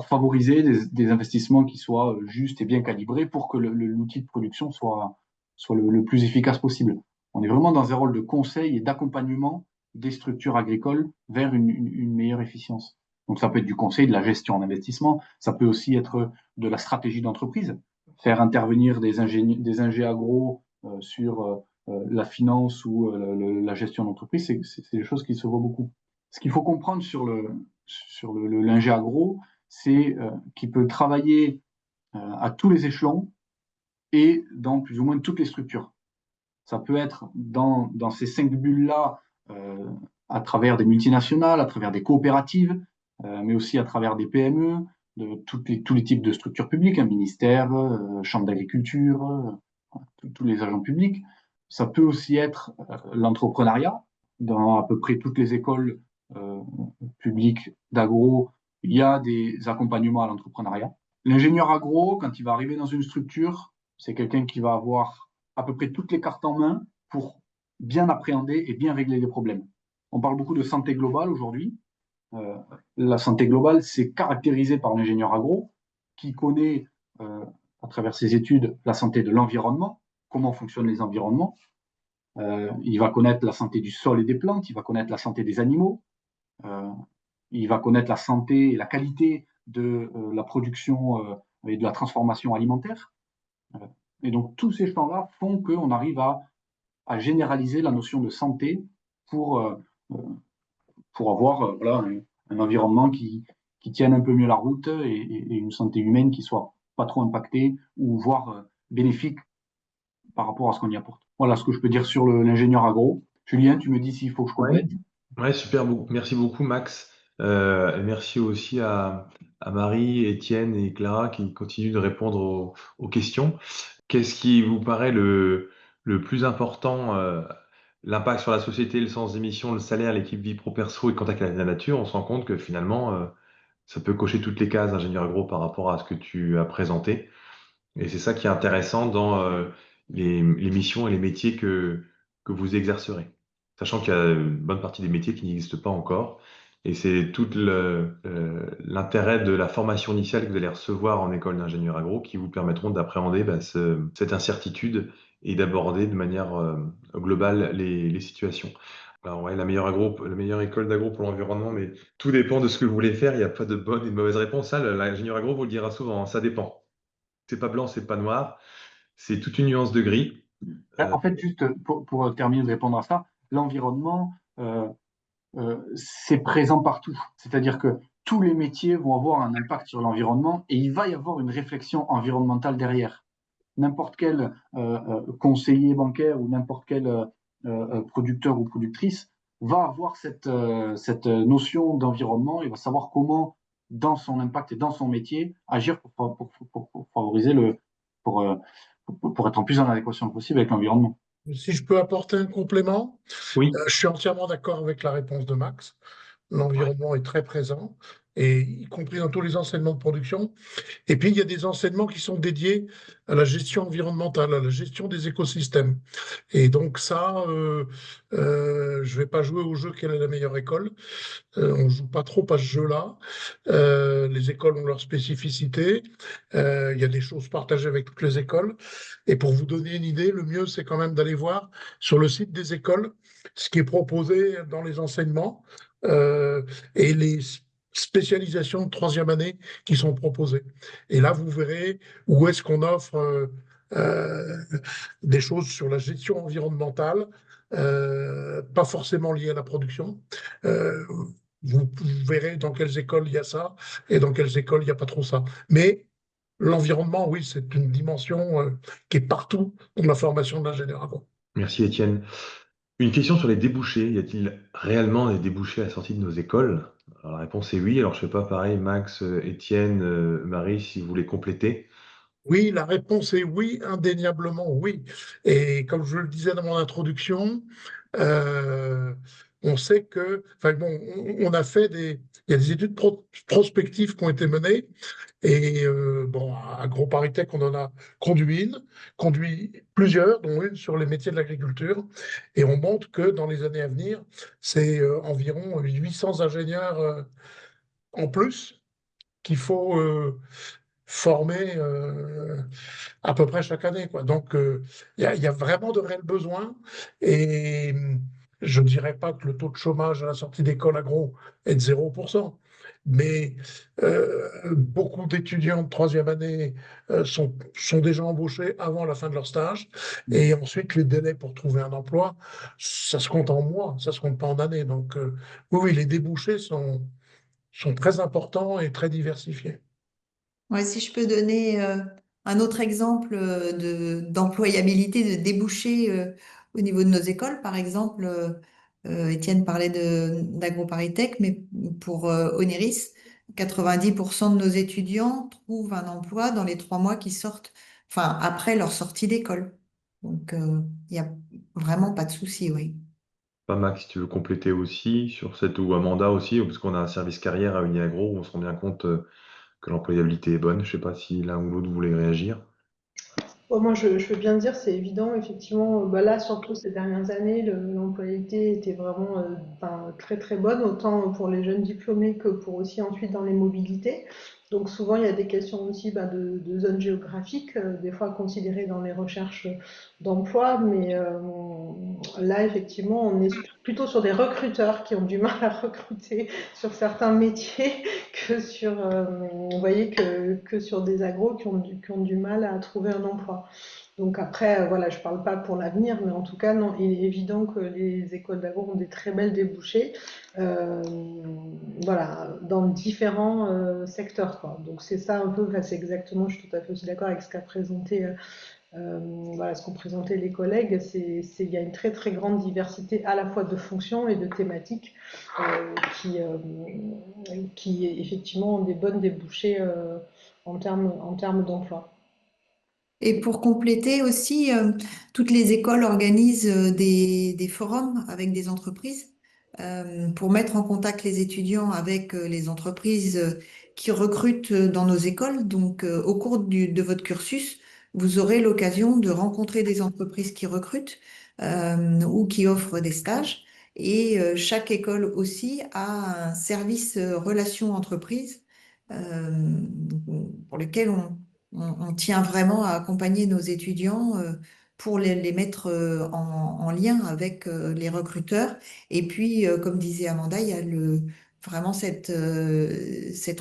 E: favoriser des investissements qui soient justes et bien calibrés pour que l'outil de production soit le plus efficace possible. On est vraiment dans un rôle de conseil et d'accompagnement des structures agricoles vers une meilleure efficience. Donc ça peut être du conseil, de la gestion d'investissement, ça peut aussi être de la stratégie d'entreprise, faire intervenir des ingé agro sur la finance ou la gestion d'entreprise, c'est des choses qui se voient beaucoup. Ce qu'il faut comprendre sur l'ingé agro, c'est qu'il peut travailler à tous les échelons et dans plus ou moins toutes les structures. Ça peut être dans ces 5 bulles-là à travers des multinationales, à travers des coopératives, mais aussi à travers des PME, tous les types de structures publiques, un ministère, chambre d'agriculture, tous les agents publics. Ça peut aussi être l'entrepreneuriat. Dans à peu près toutes les écoles publiques d'agro, il y a des accompagnements à l'entrepreneuriat. L'ingénieur agro, quand il va arriver dans une structure, c'est quelqu'un qui va avoir à peu près toutes les cartes en main pour bien appréhender et bien régler les problèmes. On parle beaucoup de santé globale aujourd'hui. La santé globale, c'est caractérisé par l'ingénieur agro qui connaît, à travers ses études, la santé de l'environnement, comment fonctionnent les environnements. Il va connaître la santé du sol et des plantes, il va connaître la santé des animaux, il va connaître la santé et la qualité de la production et de la transformation alimentaire. Et donc, tous ces champs-là font qu'on arrive à généraliser la notion de santé pour avoir voilà, un environnement qui tienne un peu mieux la route et une santé humaine qui soit pas trop impactée ou voire bénéfique par rapport à ce qu'on y apporte. Voilà ce que je peux dire sur l'ingénieur agro. Julien, tu me dis s'il faut que je complète.
B: Ouais, super. Merci beaucoup, Max. Merci aussi à Marie, Étienne et Clara qui continuent de répondre aux questions. Qu'est-ce qui vous paraît le le plus important, l'impact sur la société, le sens des missions, le salaire, l'équipe vie pro-perso et le contact avec la nature, on se rend compte que finalement, ça peut cocher toutes les cases d'ingénieur agro par rapport à ce que tu as présenté. Et c'est ça qui est intéressant dans les missions et les métiers que vous exercerez. Sachant qu'il y a une bonne partie des métiers qui n'existent pas encore. Et c'est tout l'intérêt de la formation initiale que vous allez recevoir en école d'ingénieur agro qui vous permettront d'appréhender cette incertitude et d'aborder de manière globale les situations. Alors ouais, la meilleure école d'agro pour l'environnement, mais tout dépend de ce que vous voulez faire. Il n'y a pas de bonne et de mauvaise réponse. Ça, l'ingénieur agro vous le dira souvent, hein, ça dépend. C'est pas blanc, c'est pas noir. C'est toute une nuance de gris.
E: En fait, juste pour terminer de répondre à ça, l'environnement, c'est présent partout. C'est-à-dire que tous les métiers vont avoir un impact sur l'environnement et il va y avoir une réflexion environnementale derrière. N'importe quel conseiller bancaire ou n'importe quel producteur ou productrice va avoir cette notion d'environnement, il va savoir comment, dans son impact et dans son métier, agir pour favoriser pour, euh, pour être en plus en adéquation possible avec l'environnement.
A: Si je peux apporter un complément,
B: Oui,
A: je suis entièrement d'accord avec la réponse de Max. L'environnement est très présent, et y compris dans tous les enseignements de production. Et puis, il y a des enseignements qui sont dédiés à la gestion environnementale, à la gestion des écosystèmes. Et donc ça, je vais pas jouer au jeu quelle est la meilleure école. On joue pas trop à ce jeu-là. Les écoles ont leurs spécificités. Il y a des choses partagées avec toutes les écoles. Et pour vous donner une idée, le mieux, c'est quand même d'aller voir sur le site des écoles ce qui est proposé dans les enseignements et les spécialisations de troisième année qui sont proposées. Et là, vous verrez où est-ce qu'on offre euh, des choses sur la gestion environnementale, pas forcément liées à la production. Euh, vous verrez dans quelles écoles il y a ça et dans quelles écoles il n'y a pas trop ça. Mais l'environnement, oui, c'est une dimension qui est partout dans la formation de l'ingénieur agro.
B: merci Étienne. Une question sur les débouchés. Y a-t-il réellement des débouchés à la sortie de nos écoles? Alors, la réponse est oui. Alors, je ne sais pas, pareil, Max, Étienne, Marie, si vous voulez compléter.
A: Oui, la réponse est oui, indéniablement oui. Et comme je le disais dans mon introduction, euh, on sait que, enfin bon, on a fait il y a des études prospectives qui ont été menées. Et bon, à AgroParisTech, on en a conduit plusieurs, dont une sur les métiers de l'agriculture. Et on montre que dans les années à venir, c'est environ 800 ingénieurs en plus qu'il faut former à peu près chaque année, quoi. Donc, il y a vraiment de réels besoins. Et je ne dirais pas que le taux de chômage à la sortie d'école agro est de 0%. Mais beaucoup d'étudiants de troisième année sont déjà embauchés avant la fin de leur stage. Et ensuite, les délais pour trouver un emploi, ça se compte en mois, ça se compte pas en années. Donc, oui, oui, les débouchés sont très importants et très diversifiés.
F: Ouais, si je peux donner un autre exemple d'employabilité, de débouché au niveau de nos écoles, par exemple, Étienne parlait d'AgroParisTech, mais pour Oneris, 90% de nos étudiants trouvent un emploi dans les 3 mois qui sortent, enfin après leur sortie d'école. Donc il n'y a vraiment pas de souci, oui.
B: Pas Max, si tu veux compléter aussi sur cette, ou Amanda aussi, parce qu'on a un service carrière à Uniagro où on se rend bien compte que l'employabilité est bonne. Je ne sais pas si l'un ou l'autre voulait réagir.
C: Bon, moi, je veux bien dire, c'est évident, effectivement, bah là, surtout ces dernières années, l'employabilité était vraiment enfin, très très bonne, autant pour les jeunes diplômés que pour aussi ensuite dans les mobilités. Donc souvent, il y a des questions aussi bah, de zone géographique, des fois considérées dans les recherches d'emploi, mais là, effectivement, on est plutôt sur des recruteurs qui ont du mal à recruter sur certains métiers que sur, vous voyez, que sur des agros qui ont du mal à trouver un emploi. Donc après, voilà, je parle pas pour l'avenir, mais en tout cas, non, il est évident que les écoles d'agro ont des très belles débouchés, euh, voilà, dans différents secteurs, quoi. Donc c'est ça un peu, enfin, c'est exactement, je suis tout à fait aussi d'accord avec ce qu'a présenté voilà, ce qu'ont présenté les collègues, il y a une très très grande diversité à la fois de fonctions et de thématiques qui effectivement ont des bonnes débouchés en termes d'emploi.
F: Et pour compléter aussi, toutes les écoles organisent des forums avec des entreprises pour mettre en contact les étudiants avec les entreprises qui recrutent dans nos écoles. Donc, au cours de votre cursus, vous aurez l'occasion de rencontrer des entreprises qui recrutent ou qui offrent des stages. Et chaque école aussi a un service relations entreprises pour lequel on tient vraiment à accompagner nos étudiants pour les mettre en lien avec les recruteurs. Et puis, comme disait Amanda, il y a vraiment cette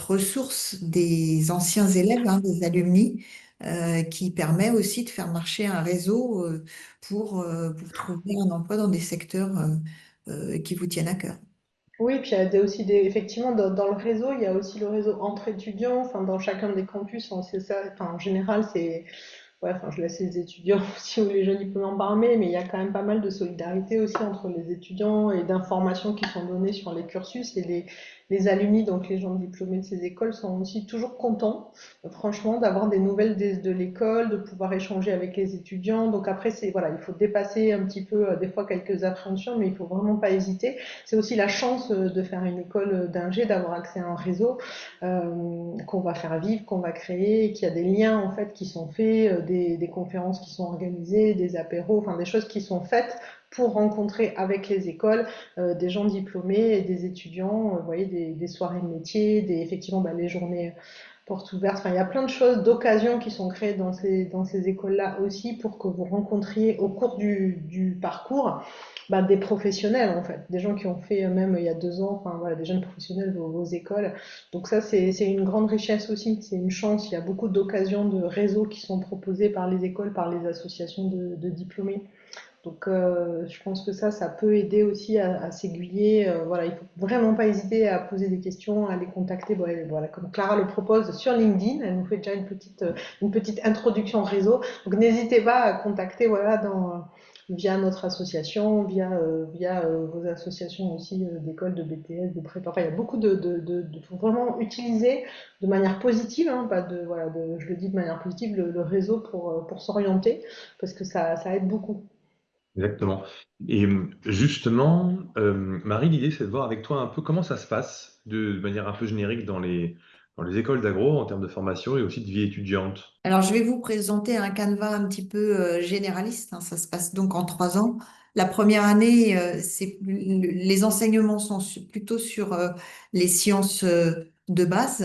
F: ressource des anciens élèves, hein, des alumni, qui permet aussi de faire marcher un réseau pour trouver un emploi dans des secteurs qui vous tiennent à cœur.
C: Oui, puis il y a aussi effectivement, dans le réseau, il y a aussi le réseau entre étudiants, enfin, dans chacun des campus, c'est ça, enfin, en général, c'est, ouais, enfin, je laisse les étudiants aussi ou les jeunes diplômés en parler, mais il y a quand même pas mal de solidarité aussi entre les étudiants et d'informations qui sont données sur les cursus et les alumni, donc les gens diplômés de ces écoles, sont aussi toujours contents, franchement, d'avoir des nouvelles de l'école, de pouvoir échanger avec les étudiants. Donc après, c'est, voilà, il faut dépasser un petit peu, des fois, quelques appréhensions, mais il faut vraiment pas hésiter. C'est aussi la chance de faire une école d'ingé, d'avoir accès à un réseau qu'on va faire vivre, qu'on va créer, qu'il y a des liens en fait qui sont faits, des conférences qui sont organisées, des apéros, enfin des choses qui sont faites pour rencontrer avec les écoles des gens diplômés et des étudiants, vous voyez, des soirées de métiers, effectivement les journées portes ouvertes. Enfin, il y a plein de choses, d'occasions qui sont créées dans ces écoles-là aussi pour que vous rencontriez au cours du parcours des professionnels en fait, des gens qui ont fait même il y a 2 ans, enfin voilà, des jeunes professionnels vos écoles. Donc ça c'est une grande richesse aussi, c'est une chance. Il y a beaucoup d'occasions de réseaux qui sont proposés par les écoles, par les associations de diplômés. Donc je pense que ça peut aider aussi à s'aiguiller. Voilà, il faut vraiment pas hésiter à poser des questions, à les contacter. Bon, voilà, comme Clara le propose sur LinkedIn, elle nous fait déjà une petite introduction réseau. Donc n'hésitez pas à contacter voilà via notre association, via vos associations aussi d'écoles, de BTS, de prépa. Enfin, il y a beaucoup faut vraiment utiliser de manière positive, hein, pas de voilà, je le dis de manière positive, le réseau pour s'orienter parce que ça aide beaucoup.
B: Exactement. Et justement, Marie, l'idée, c'est de voir avec toi un peu comment ça se passe de manière un peu générique dans les écoles d'agro en termes de formation et aussi de vie étudiante.
F: Alors, je vais vous présenter un canevas un petit peu généraliste, hein. Ça se passe donc en 3 ans. La première année, les enseignements sont plutôt sur les sciences de base,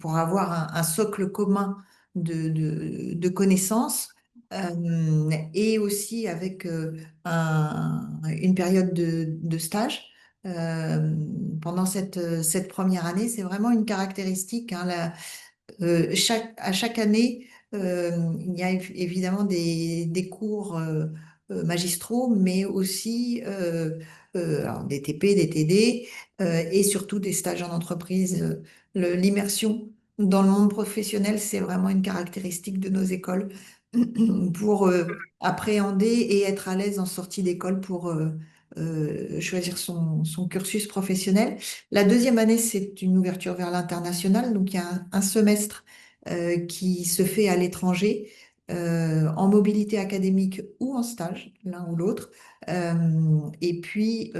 F: pour avoir un socle commun de connaissances, et aussi avec une période de stage. Euh, Pendant cette première année, c'est vraiment une caractéristique, hein. À chaque année, il y a évidemment des cours magistraux, mais aussi alors des TP, des TD, et surtout des stages en entreprise. L'immersion dans le monde professionnel, c'est vraiment une caractéristique de nos écoles pour appréhender et être à l'aise en sortie d'école pour choisir son cursus professionnel. La deuxième année, c'est une ouverture vers l'international. Donc, il y a un semestre qui se fait à l'étranger, en mobilité académique ou en stage, l'un ou l'autre. Et puis,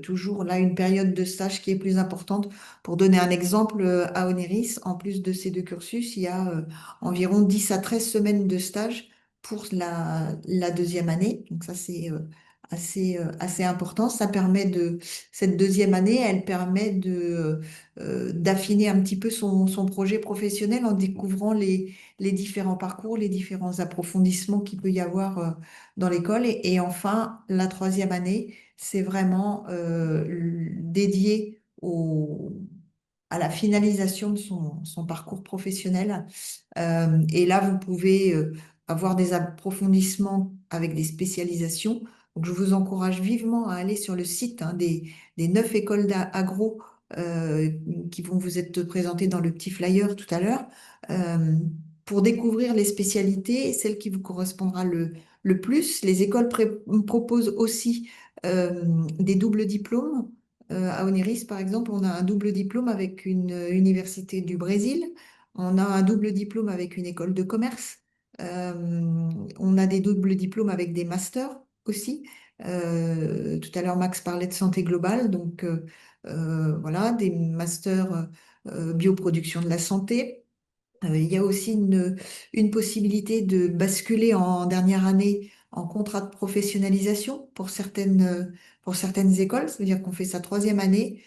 F: toujours là, une période de stage qui est plus importante. Pour donner un exemple, à Oneris, en plus de ces deux cursus, il y a environ 10 à 13 semaines de stage pour la deuxième année. Donc ça, c'est assez important. Cette deuxième année, elle permet d'affiner un petit peu son projet professionnel en découvrant les différents parcours, les différents approfondissements qu'il peut y avoir dans l'école. Et enfin, la troisième année, c'est vraiment dédié à la finalisation de son parcours professionnel. Et là, vous pouvez avoir des approfondissements avec des spécialisations. Donc, je vous encourage vivement à aller sur le site, hein, des 9 écoles d'agro euh, qui vont vous être présentées dans le petit flyer tout à l'heure, euh, pour découvrir les spécialités, celle qui vous correspondra le plus. Les écoles proposent aussi des doubles diplômes. À Oniris, par exemple, on a un double diplôme avec une université du Brésil. On a un double diplôme avec une école de commerce. On a des doubles diplômes avec des masters aussi. Tout à l'heure, Max parlait de santé globale, donc voilà, des masters bioproduction de la santé. Il y a aussi une possibilité de basculer en dernière année en contrat de professionnalisation pour certaines écoles. Ça veut dire qu'on fait sa troisième année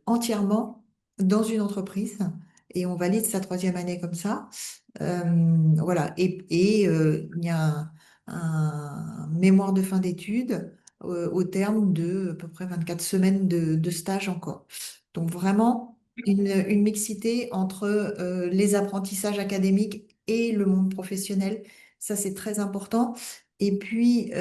F: entièrement dans une entreprise et on valide sa troisième année comme ça. Voilà. Il y a un mémoire de fin d'études au terme de à peu près 24 semaines de stage encore. Donc vraiment une mixité entre les apprentissages académiques et le monde professionnel. Ça, c'est très important. Et puis,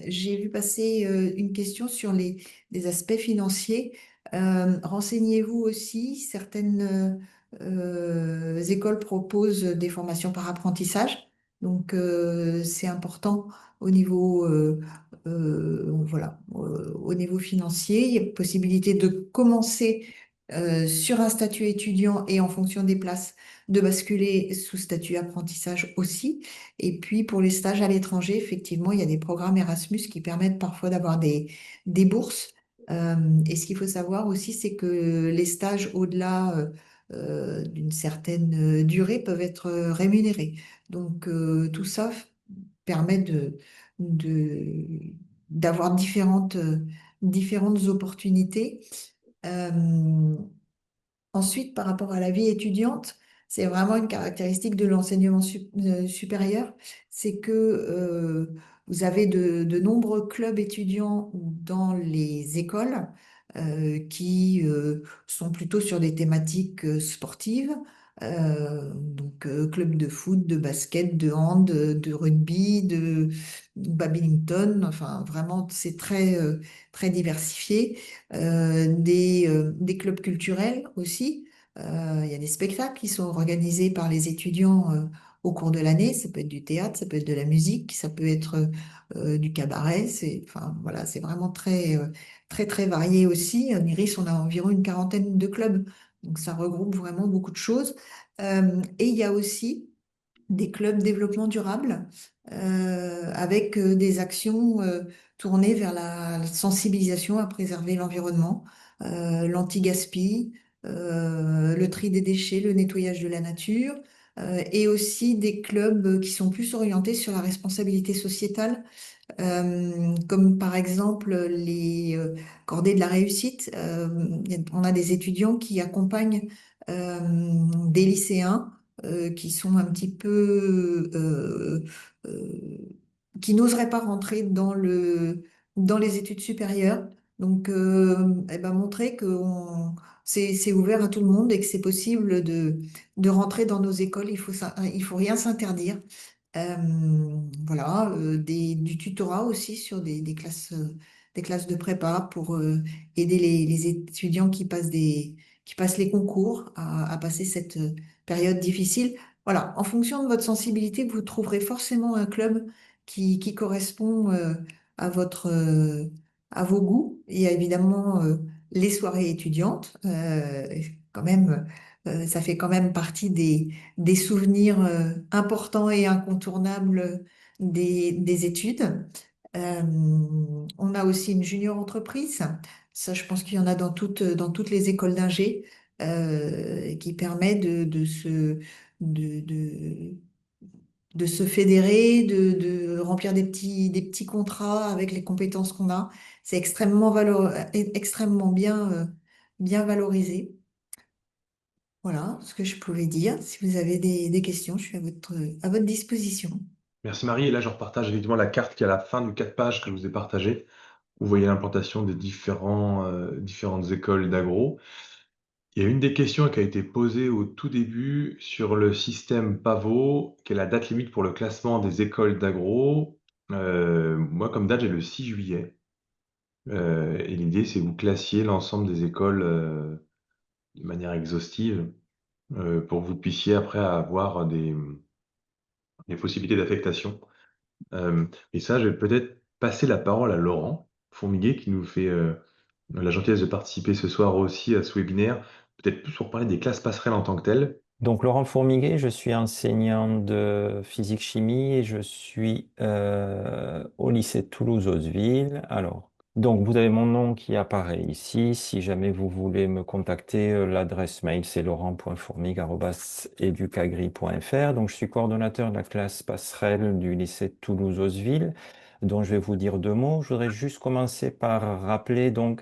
F: j'ai vu passer une question sur les aspects financiers. Renseignez-vous aussi, certaines écoles proposent des formations par apprentissage. Donc, c'est important au niveau, voilà, au niveau financier. Il y a possibilité de commencer sur un statut étudiant et en fonction des places, de basculer sous statut apprentissage aussi. Et puis pour les stages à l'étranger, effectivement, il y a des programmes Erasmus qui permettent parfois d'avoir des bourses. Et ce qu'il faut savoir aussi, c'est que les stages au-delà d'une certaine durée peuvent être rémunérés. Donc tout ça permet de- d'avoir différentes opportunités. Euh, Ensuite, par rapport à la vie étudiante, c'est vraiment une caractéristique de l'enseignement supérieur, c'est que vous avez de nombreux clubs étudiants dans les écoles qui sont plutôt sur des thématiques sportives, donc club de foot, de basket, de hand, de rugby, de badminton, enfin vraiment c'est très diversifié. Des clubs culturels aussi. Il y a des spectacles qui sont organisés par les étudiants au cours de l'année. Ça peut être du théâtre, ça peut être de la musique, ça peut être du cabaret. Enfin, voilà, c'est vraiment très varié aussi. En Iris, on a environ une quarantaine de clubs. Donc, ça regroupe vraiment beaucoup de choses. Et il y a aussi des clubs développement durable avec des actions tournées vers la sensibilisation à préserver l'environnement, l'anti-gaspi, le tri des déchets, le nettoyage de la nature, et aussi des clubs qui sont plus orientés sur la responsabilité sociétale comme par exemple les cordées de la réussite. On a des étudiants qui accompagnent des lycéens qui sont un petit peu qui n'oseraient pas rentrer dans les études supérieures. Donc, eh ben, montrer que c'est ouvert à tout le monde et que c'est possible de rentrer dans nos écoles. Il faut rien s'interdire. Euh, voilà, du tutorat aussi sur des classes de prépa pour aider les étudiants qui passent les concours à passer cette période difficile. Voilà, en fonction de votre sensibilité, vous trouverez forcément un club qui correspond à vos goûts. Il y a évidemment les soirées étudiantes, quand même, ça fait quand même partie des souvenirs importants et incontournables des études. Euh, on a aussi une junior entreprise. Ça, je pense qu'il y en a dans toutes les écoles d'ingé, qui permet de, de se fédérer, de remplir des petits contrats avec les compétences qu'on a. C'est extrêmement bien valorisé. Voilà ce que je pouvais dire. Si vous avez des questions, je suis à votre disposition.
B: Merci Marie. Et là, je repartage évidemment la carte qui est à la fin du 4 pages que je vous ai partagé. Vous voyez l'implantation des différentes écoles d'agro. Il y a une des questions qui a été posée au tout début sur le système PAVO, qui est la date limite pour le classement des écoles d'agro. Moi, comme date, j'ai le 6 juillet. Et l'idée, c'est que vous classiez l'ensemble des écoles de manière exhaustive pour que vous puissiez après avoir des possibilités d'affectation. Et ça, je vais peut-être passer la parole à Laurent Fourmiguet qui nous fait la gentillesse de participer ce soir aussi à ce webinaire, peut-être plus pour parler des classes passerelles en tant que telles,
G: Donc, Laurent Fourmiguet, je suis enseignant de physique-chimie et je suis au lycée de Toulouse-Hausseville. Alors, donc, vous avez mon nom qui apparaît ici. Si jamais vous voulez me contacter, l'adresse mail, c'est laurent.fourmigue@educagri.fr. Donc, je suis coordonnateur de la classe passerelle du lycée de Toulouse-Hausseville, dont je vais vous dire deux mots. Je voudrais juste commencer par rappeler, donc,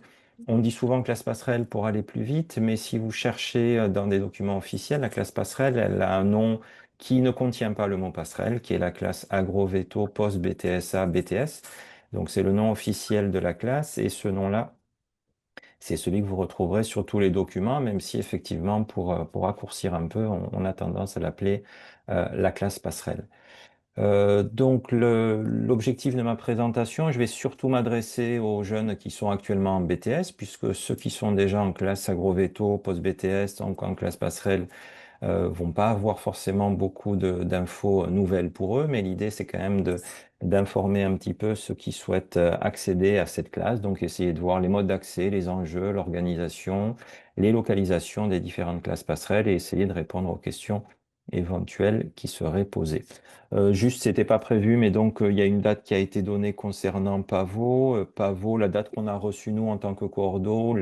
G: on dit souvent classe passerelle pour aller plus vite, mais si vous cherchez dans des documents officiels, la classe passerelle, elle a un nom qui ne contient pas le mot passerelle, qui est la classe agro-veto post-BTSA BTS. Donc c'est le nom officiel de la classe et ce nom-là, c'est celui que vous retrouverez sur tous les documents, même si effectivement, pour raccourcir un peu, on a tendance à l'appeler la classe passerelle. Donc l'objectif de ma présentation, je vais surtout m'adresser aux jeunes qui sont actuellement en BTS, puisque ceux qui sont déjà en classe agro-veto, post-BTS, donc en classe passerelle, vont pas avoir forcément beaucoup d'infos nouvelles pour eux, mais l'idée c'est quand même d'informer un petit peu ceux qui souhaitent accéder à cette classe, donc essayer de voir les modes d'accès, les enjeux, l'organisation, les localisations des différentes classes passerelles et essayer de répondre aux questions éventuelles qui seraient posées. Juste, c'était pas prévu, mais donc il y a une date qui a été donnée concernant Pavot. Pavot, la date qu'on a reçue nous en tant que cordeau,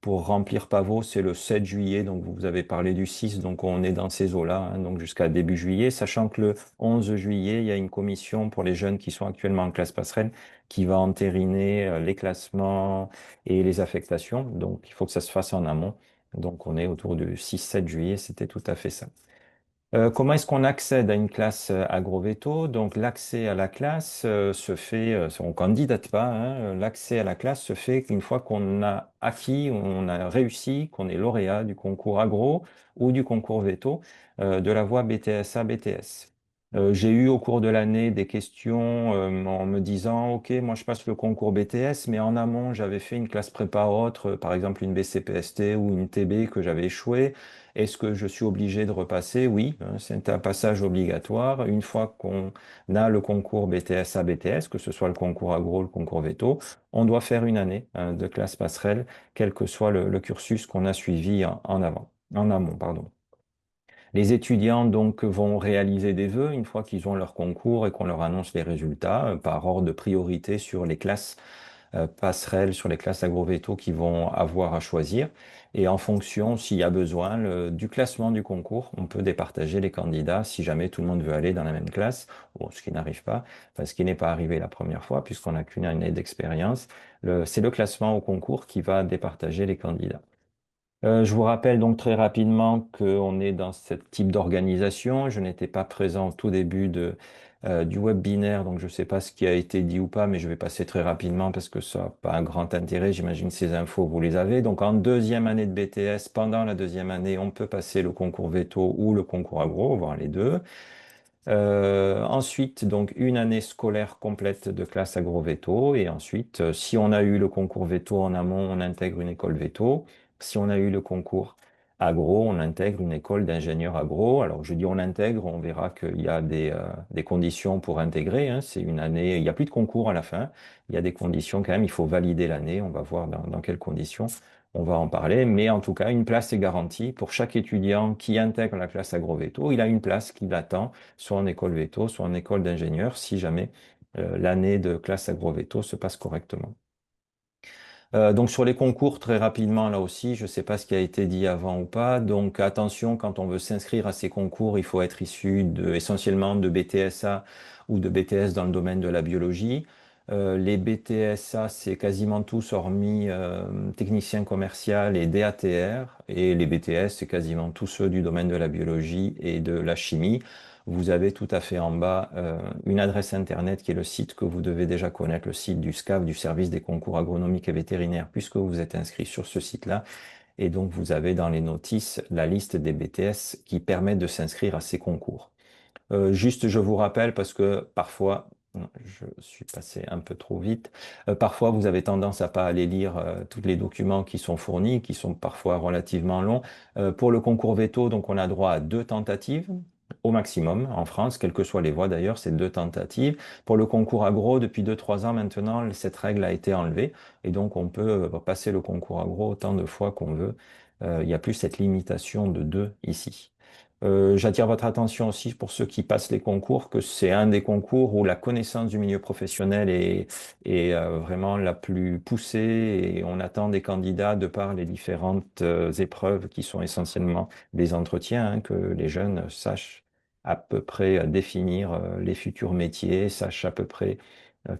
G: pour remplir Pavot, c'est le 7 juillet, donc vous avez parlé du 6, donc on est dans ces eaux-là, hein, donc jusqu'à début juillet, sachant que le 11 juillet, il y a une commission pour les jeunes qui sont actuellement en classe passerelle qui va entériner les classements et les affectations, donc il faut que ça se fasse en amont. Donc on est autour du 6-7 juillet, c'était tout à fait ça. Comment est-ce qu'on accède à une classe agroveto? Donc l'accès à la classe se fait, on candidate pas, hein, l'accès à la classe se fait qu'une fois qu'on a acquis, on a réussi, qu'on est lauréat du concours agro ou du concours veto de la voie BTSA BTS. J'ai eu au cours de l'année des questions en me disant, OK, moi je passe le concours BTS, mais en amont j'avais fait une classe prépa autre, par exemple une BCPST ou une TB que j'avais échoué. Est-ce que je suis obligé de repasser? Oui, hein, c'est un passage obligatoire. Une fois qu'on a le concours BTS à BTS, que ce soit le concours agro, le concours veto, on doit faire une année hein, de classe passerelle, quel que soit le cursus qu'on a suivi en amont, pardon. Les étudiants donc vont réaliser des vœux une fois qu'ils ont leur concours et qu'on leur annonce les résultats par ordre de priorité sur les classes passerelles, sur les classes agro-veto qu'ils vont avoir à choisir. Et en fonction, s'il y a besoin, du classement du concours, on peut départager les candidats si jamais tout le monde veut aller dans la même classe, bon, ce qui n'arrive pas, parce ce qui n'est pas arrivé la première fois, puisqu'on n'a qu'une année d'expérience. C'est le classement au concours qui va départager les candidats. Je vous rappelle donc très rapidement qu'on est dans ce type d'organisation. Je n'étais pas présent au tout début du webinaire, donc je ne sais pas ce qui a été dit ou pas, mais je vais passer très rapidement parce que ça n'a pas un grand intérêt. J'imagine ces infos, vous les avez. Donc en deuxième année de BTS, pendant la deuxième année, on peut passer le concours veto ou le concours agro, voire les deux. Ensuite, donc une année scolaire complète de classe agro-veto. Et ensuite, si on a eu le concours veto en amont, on intègre une école veto. Si on a eu le concours agro, on intègre une école d'ingénieur agro. Alors, je dis on intègre, on verra qu'il y a des conditions pour intégrer, hein. C'est une année, il n'y a plus de concours à la fin. Il y a des conditions quand même, il faut valider l'année. On va voir dans quelles conditions. On va en parler, mais en tout cas, une place est garantie pour chaque étudiant qui intègre la classe agro-veto. Il a une place qui l'attend soit en école veto, soit en école d'ingénieur, si jamais l'année de classe agro-veto se passe correctement. Donc sur les concours, très rapidement, là aussi, je ne sais pas ce qui a été dit avant ou pas. Donc attention, quand on veut s'inscrire à ces concours, il faut être issu essentiellement de BTSA ou de BTS dans le domaine de la biologie. Les BTSA, c'est quasiment tous hormis technicien commercial et DATR. Et les BTS, c'est quasiment tous ceux du domaine de la biologie et de la chimie. Vous avez tout à fait en bas une adresse Internet qui est le site que vous devez déjà connaître, le site du SCAV, du service des concours agronomiques et vétérinaires, puisque vous êtes inscrit sur ce site-là. Et donc, vous avez dans les notices la liste des BTS qui permettent de s'inscrire à ces concours. Juste, je vous rappelle, parce que parfois, je suis passé un peu trop vite, parfois vous avez tendance à pas aller lire tous les documents qui sont fournis, qui sont parfois relativement longs. Pour le concours veto, donc on a droit à 2 tentatives au maximum en France, quelles que soient les voies d'ailleurs, c'est 2 tentatives. Pour le concours agro, depuis 2-3 ans maintenant, cette règle a été enlevée et donc on peut passer le concours agro autant de fois qu'on veut. Il n'y a plus cette limitation de 2 ici. J'attire votre attention aussi pour ceux qui passent les concours, que c'est un des concours où la connaissance du milieu professionnel est vraiment la plus poussée et on attend des candidats de par les différentes épreuves qui sont essentiellement des entretiens, hein, que les jeunes sachent à peu près définir les futurs métiers, sachent à peu près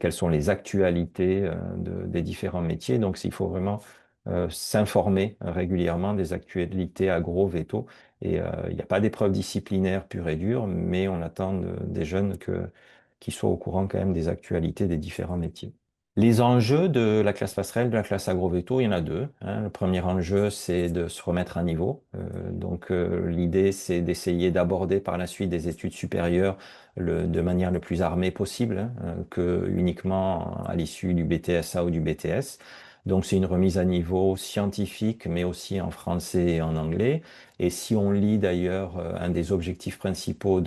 G: quelles sont les actualités des différents métiers. Donc, il faut vraiment s'informer régulièrement des actualités agro-véto. Et il n'y a pas d'épreuve disciplinaire pure et dure, mais on attend des jeunes qu'ils soient au courant quand même des actualités des différents métiers. Les enjeux de la classe passerelle, de la classe agrovéto, il y en a deux, hein. Le premier enjeu, c'est de se remettre à niveau. L'idée, c'est d'essayer d'aborder par la suite des études supérieures de manière le plus armée possible, hein, que uniquement à l'issue du BTSA ou du BTS. Donc c'est une remise à niveau scientifique, mais aussi en français et en anglais. Et si on lit d'ailleurs un des objectifs principaux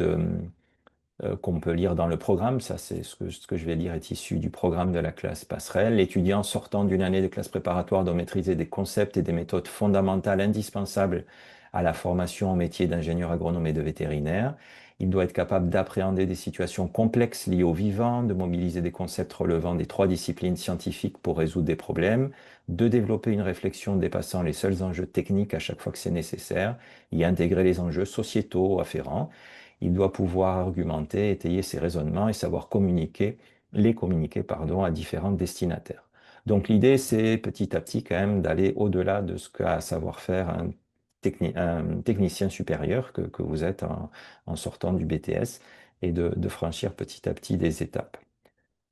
G: qu'on peut lire dans le programme, ça c'est ce que je vais lire est issu du programme de la classe passerelle. L'étudiant sortant d'une année de classe préparatoire doit maîtriser des concepts et des méthodes fondamentales indispensables à la formation au métier d'ingénieur agronome et de vétérinaire. Il doit être capable d'appréhender des situations complexes liées au vivant, de mobiliser des concepts relevant des trois disciplines scientifiques pour résoudre des problèmes, de développer une réflexion dépassant les seuls enjeux techniques à chaque fois que c'est nécessaire, y intégrer les enjeux sociétaux afférents. Il doit pouvoir argumenter, étayer ses raisonnements et savoir communiquer, pardon, à différents destinataires. Donc l'idée, c'est petit à petit quand même d'aller au-delà de ce qu'a à savoir faire un technicien supérieur que vous êtes en sortant du BTS et de franchir petit à petit des étapes.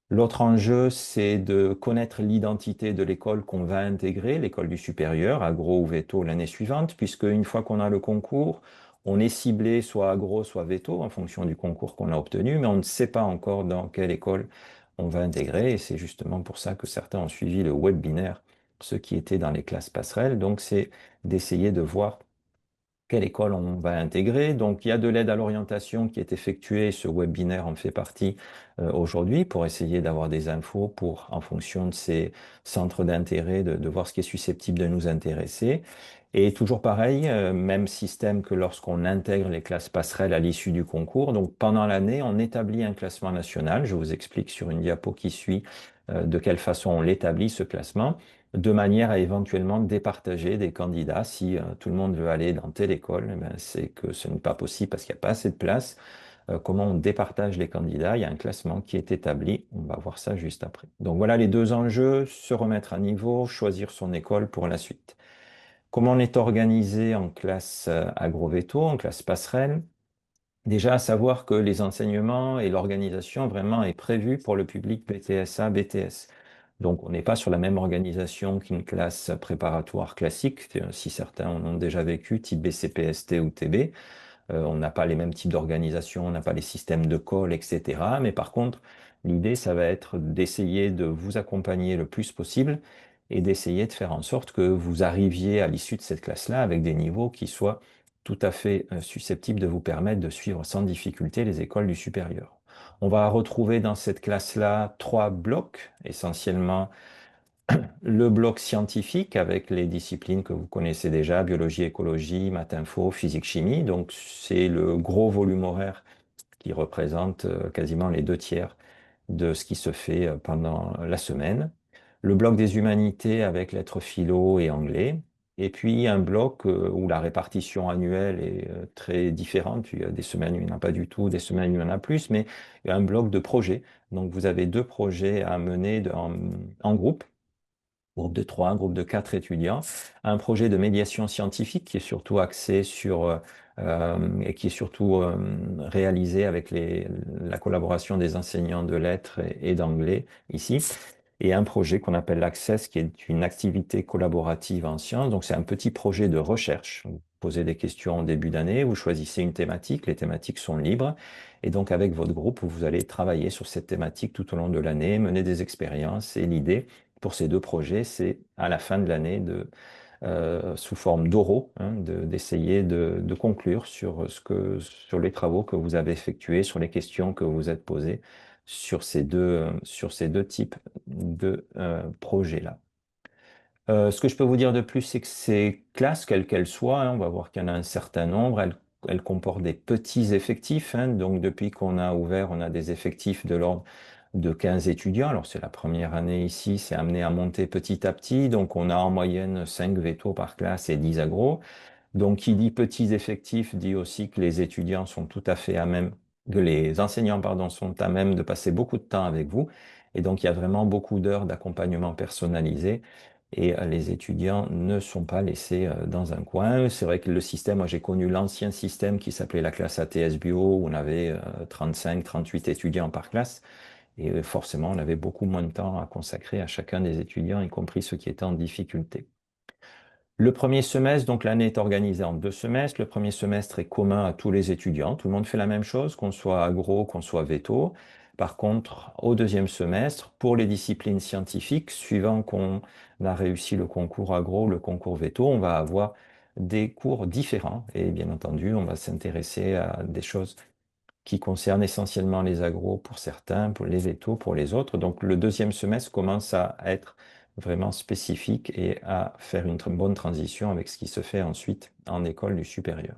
G: L'autre enjeu, c'est de connaître l'identité de l'école qu'on va intégrer, l'école du supérieur, agro ou veto l'année suivante, puisque une fois qu'on a le concours, on est ciblé soit agro, soit veto en fonction du concours qu'on a obtenu, mais on ne sait pas encore dans quelle école on va intégrer. Et c'est justement pour ça que certains ont suivi le webinaire, ceux qui étaient dans les classes passerelles. Donc, c'est d'essayer de voir quelle école on va intégrer. Donc, il y a de l'aide à l'orientation qui est effectuée. Ce webinaire en fait partie aujourd'hui pour essayer d'avoir des infos pour, en fonction de ces centres d'intérêt, de voir ce qui est susceptible de nous intéresser. Et toujours pareil, même système que lorsqu'on intègre les classes passerelles à l'issue du concours. Donc, pendant l'année, on établit un classement national. Je vous explique sur une diapo qui suit de quelle façon on l'établit, ce classement, de manière à éventuellement départager des candidats. Si tout le monde veut aller dans telle école, eh ben, c'est que ce n'est pas possible parce qu'il n'y a pas assez de place. Comment on départage les candidats? Il y a un classement qui est établi. On va voir ça juste après. Donc voilà les deux enjeux, se remettre à niveau, choisir son école pour la suite. Comment on est organisé en classe agrovéto, en classe passerelle? Déjà, à savoir que les enseignements et l'organisation vraiment est prévue pour le public BTSA, BTS. Donc, on n'est pas sur la même organisation qu'une classe préparatoire classique, si certains en ont déjà vécu, type BCPST ou TB. On n'a pas les mêmes types d'organisation, on n'a pas les systèmes de call, etc. Mais par contre, l'idée, ça va être d'essayer de vous accompagner le plus possible et d'essayer de faire en sorte que vous arriviez à l'issue de cette classe-là avec des niveaux qui soient tout à fait susceptibles de vous permettre de suivre sans difficulté les écoles du supérieur. On va retrouver dans cette classe-là trois blocs, essentiellement le bloc scientifique avec les disciplines que vous connaissez déjà, biologie, écologie, maths info, physique, chimie. Donc c'est le gros volume horaire qui représente quasiment les deux tiers de ce qui se fait pendant la semaine. Le bloc des humanités avec lettres philo et anglais. Et puis un bloc où la répartition annuelle est très différente. Il y a des semaines où il n'y en a pas du tout, des semaines où il y en a plus, mais il y a un bloc de projets. Donc vous avez deux projets à mener en groupe, groupe de 3, groupe de 4 étudiants, un projet de médiation scientifique qui est surtout axé sur et qui est surtout réalisé avec la collaboration des enseignants de lettres et d'anglais ici, et un projet qu'on appelle l'Access, qui est une activité collaborative en sciences. Donc c'est un petit projet de recherche. Vous posez des questions en début d'année, vous choisissez une thématique, les thématiques sont libres, et donc avec votre groupe, vous allez travailler sur cette thématique tout au long de l'année, mener des expériences, et l'idée pour ces deux projets, c'est à la fin de l'année, sous forme d'oraux, hein, d'essayer de conclure sur les travaux que vous avez effectués, sur les questions que vous êtes posées sur ces deux types de projets-là. Ce que je peux vous dire de plus, c'est que ces classes, quelles qu'elles soient, hein, on va voir qu'il y en a un certain nombre, elles elle comporte des petits effectifs, hein. Donc depuis qu'on a ouvert, on a des effectifs de l'ordre de 15 étudiants. Alors c'est la première année ici, c'est amené à monter petit à petit. Donc on a en moyenne 5 vétos par classe et 10 agros. Donc qui dit petits effectifs dit aussi que les étudiants sont tout à fait à même, que les enseignants, pardon, sont à même de passer beaucoup de temps avec vous. Et donc il y a vraiment beaucoup d'heures d'accompagnement personnalisé. Et les étudiants ne sont pas laissés dans un coin. C'est vrai que le système, moi j'ai connu l'ancien système qui s'appelait la classe ATS Bio, où on avait 35, 38 étudiants par classe. Et forcément, on avait beaucoup moins de temps à consacrer à chacun des étudiants, y compris ceux qui étaient en difficulté. Le premier semestre, donc l'année est organisée en 2 semestres. Le premier semestre est commun à tous les étudiants. Tout le monde fait la même chose, qu'on soit agro, qu'on soit veto. Par contre, au deuxième semestre, pour les disciplines scientifiques, suivant qu'on a réussi le concours agro, le concours veto, on va avoir des cours différents. Et bien entendu, on va s'intéresser à des choses qui concerne essentiellement les agros pour certains, pour les vétos pour les autres. Donc le deuxième semestre commence à être vraiment spécifique et à faire une bonne transition avec ce qui se fait ensuite en école du supérieur.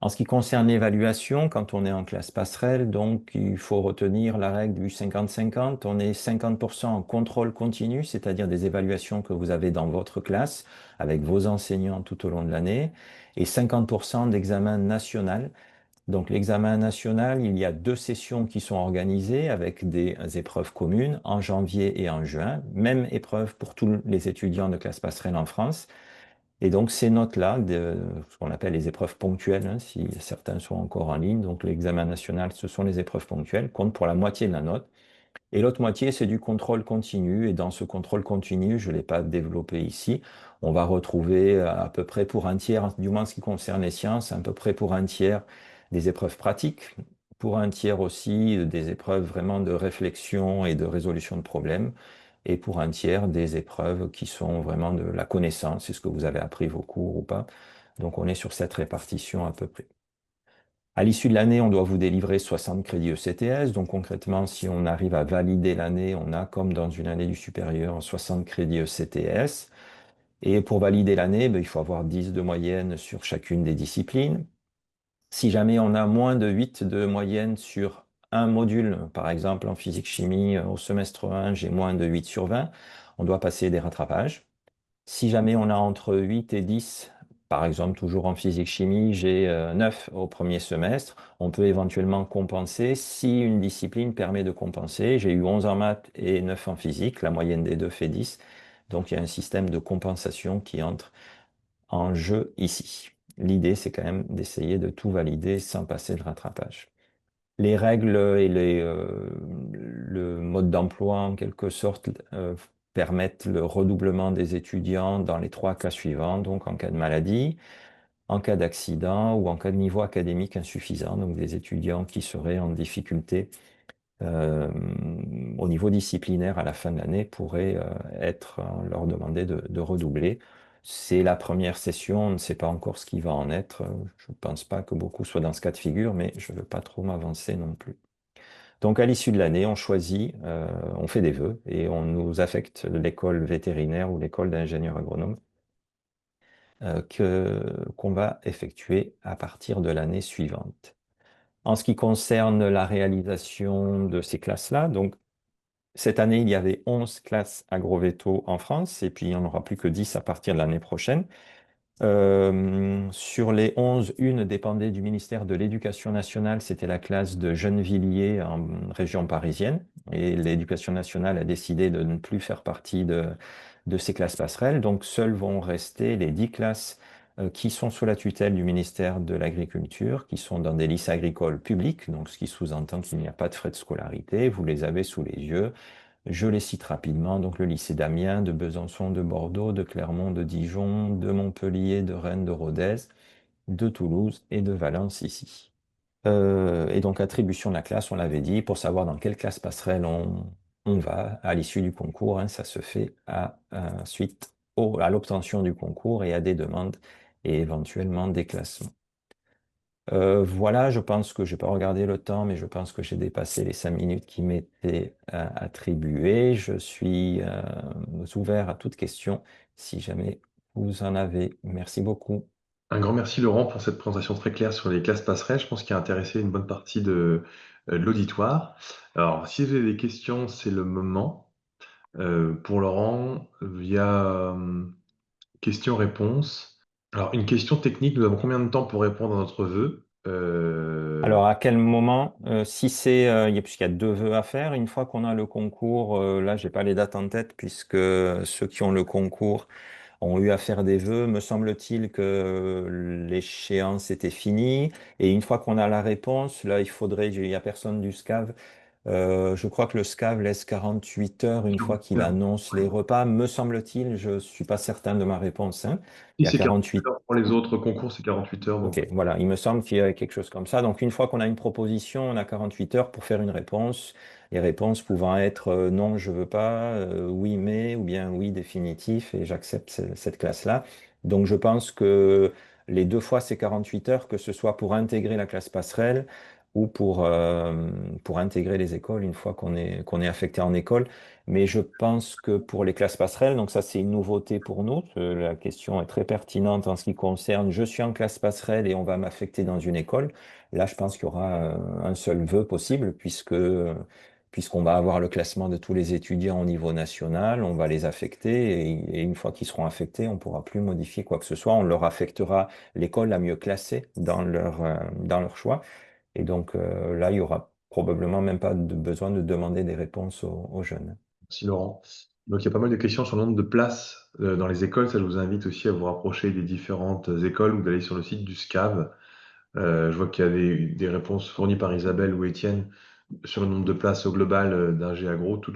G: En ce qui concerne l'évaluation, quand on est en classe passerelle, donc il faut retenir la règle du 50-50. On est 50% en contrôle continu, c'est-à-dire des évaluations que vous avez dans votre classe avec vos enseignants tout au long de l'année, et 50% d'examen national. Donc l'examen national, il y a 2 sessions qui sont organisées avec des épreuves communes en janvier et en juin. Même épreuve pour tous les étudiants de classe passerelle en France. Et donc ces notes-là, ce qu'on appelle les épreuves ponctuelles, hein, si certains sont encore en ligne, donc l'examen national, ce sont les épreuves ponctuelles, comptent pour la moitié de la note. Et l'autre moitié, c'est du contrôle continu. Et dans ce contrôle continu, je ne l'ai pas développé ici, on va retrouver à peu près pour un tiers, du moins en ce qui concerne les sciences, à peu près pour un tiers des épreuves pratiques, pour un tiers aussi des épreuves vraiment de réflexion et de résolution de problèmes, et pour un tiers des épreuves qui sont vraiment de la connaissance, c'est ce que vous avez appris vos cours ou pas. Donc on est sur cette répartition à peu près. À l'issue de l'année, on doit vous délivrer 60 crédits ECTS. Donc concrètement, si on arrive à valider l'année, on a, comme dans une année du supérieur, 60 crédits ECTS. Et pour valider l'année, il faut avoir 10 de moyenne sur chacune des disciplines. Si jamais on a moins de 8 de moyenne sur un module, par exemple en physique-chimie, au semestre 1, j'ai moins de 8 sur 20, on doit passer des rattrapages. Si jamais on a entre 8 et 10, par exemple toujours en physique-chimie, j'ai 9 au premier semestre, on peut éventuellement compenser si une discipline permet de compenser. J'ai eu 11 en maths et 9 en physique, la moyenne des deux fait 10. Donc il y a un système de compensation qui entre en jeu ici. L'idée, c'est quand même d'essayer de tout valider sans passer de rattrapage. Les règles et le mode d'emploi, en quelque sorte, permettent le redoublement des étudiants dans les 3 cas suivants, donc en cas de maladie, en cas d'accident ou en cas de niveau académique insuffisant, donc des étudiants qui seraient en difficulté euh, au niveau disciplinaire à la fin de l'année pourraient leur demander de redoubler. C'est la première session, on ne sait pas encore ce qui va en être. Je ne pense pas que beaucoup soient dans ce cas de figure, mais je ne veux pas trop m'avancer non plus. Donc à l'issue de l'année, on choisit, on fait des vœux et on nous affecte l'école vétérinaire ou l'école d'ingénieur agronome qu'on va effectuer à partir de l'année suivante. En ce qui concerne la réalisation de ces classes-là, donc cette année, il y avait 11 classes agrovéto en France, et puis il n'y en aura plus que 10 à partir de l'année prochaine. Sur les 11, une dépendait du ministère de l'Éducation nationale, c'était la classe de Gennevilliers en région parisienne, et l'Éducation nationale a décidé de ne plus faire partie de ces classes passerelles, donc seules vont rester les 10 classes qui sont sous la tutelle du ministère de l'Agriculture, qui sont dans des lycées agricoles publics, donc ce qui sous-entend qu'il n'y a pas de frais de scolarité, vous les avez sous les yeux. Je les cite rapidement, donc le lycée d'Amiens, de Besançon, de Bordeaux, de Clermont, de Dijon, de Montpellier, de Rennes, de Rodez, de Toulouse et de Valence ici. Et donc attribution de la classe, on l'avait dit, pour savoir dans quelle classe passerelle on va à l'issue du concours, hein, ça se fait suite à l'obtention du concours et à des demandes et éventuellement des classements. Voilà, je pense que je n'ai pas regardé le temps, mais je pense que j'ai dépassé les 5 minutes qui m'étaient attribuées. Je suis ouvert à toute question si jamais vous en avez. Merci beaucoup.
B: Un grand merci Laurent pour cette présentation très claire sur les classes passerelles. Je pense qu'il a intéressé une bonne partie de l'auditoire. Alors, si vous avez des questions, c'est le moment. Pour Laurent, il y a questions-réponses. Alors, une question technique, nous avons combien de temps pour répondre à notre vœu?
G: Alors, à quel moment, si c'est, puisqu'il y a 2 vœux à faire, une fois qu'on a le concours, là, j'ai pas les dates en tête, puisque ceux qui ont le concours ont eu à faire des vœux, me semble-t-il que l'échéance était finie, et une fois qu'on a la réponse, là, il y a personne du SCAV. Je crois que le SCAV laisse 48 heures une fois qu'il annonce les repas, me semble-t-il, je suis pas certain de ma réponse, hein.
B: Si
G: Il y a
B: c'est 48
G: 48.
B: heures pour les autres concours, c'est 48 heures. Donc,
G: Ok, voilà, il me semble qu'il y a quelque chose comme ça. Donc, une fois qu'on a une proposition, on a 48 heures pour faire une réponse. Les réponses pouvant être non, je veux pas, oui, mais, ou bien oui, définitif, et j'accepte cette classe-là. Donc, je pense que les 2 fois, c'est 48 heures, que ce soit pour intégrer la classe passerelle ou pour intégrer les écoles une fois qu'on est affecté en école. Mais je pense que pour les classes passerelles, donc ça c'est une nouveauté pour nous, la question est très pertinente en ce qui concerne, je suis en classe passerelle et on va m'affecter dans une école. Là, je pense qu'il y aura un seul vœu possible puisqu'on va avoir le classement de tous les étudiants au niveau national, on va les affecter et une fois qu'ils seront affectés, on ne pourra plus modifier quoi que ce soit. On leur affectera l'école la mieux classée dans leur choix. Et donc là, il y aura probablement même pas de besoin de demander des réponses aux jeunes.
B: merci Laurent. Donc, il y a pas mal de questions sur le nombre de places dans les écoles. Ça, je vous invite aussi à vous rapprocher des différentes écoles ou d'aller sur le site du SCAV. Je vois qu'il y a des réponses fournies par Isabelle ou Étienne sur le nombre de places au global d'un Agro, toutes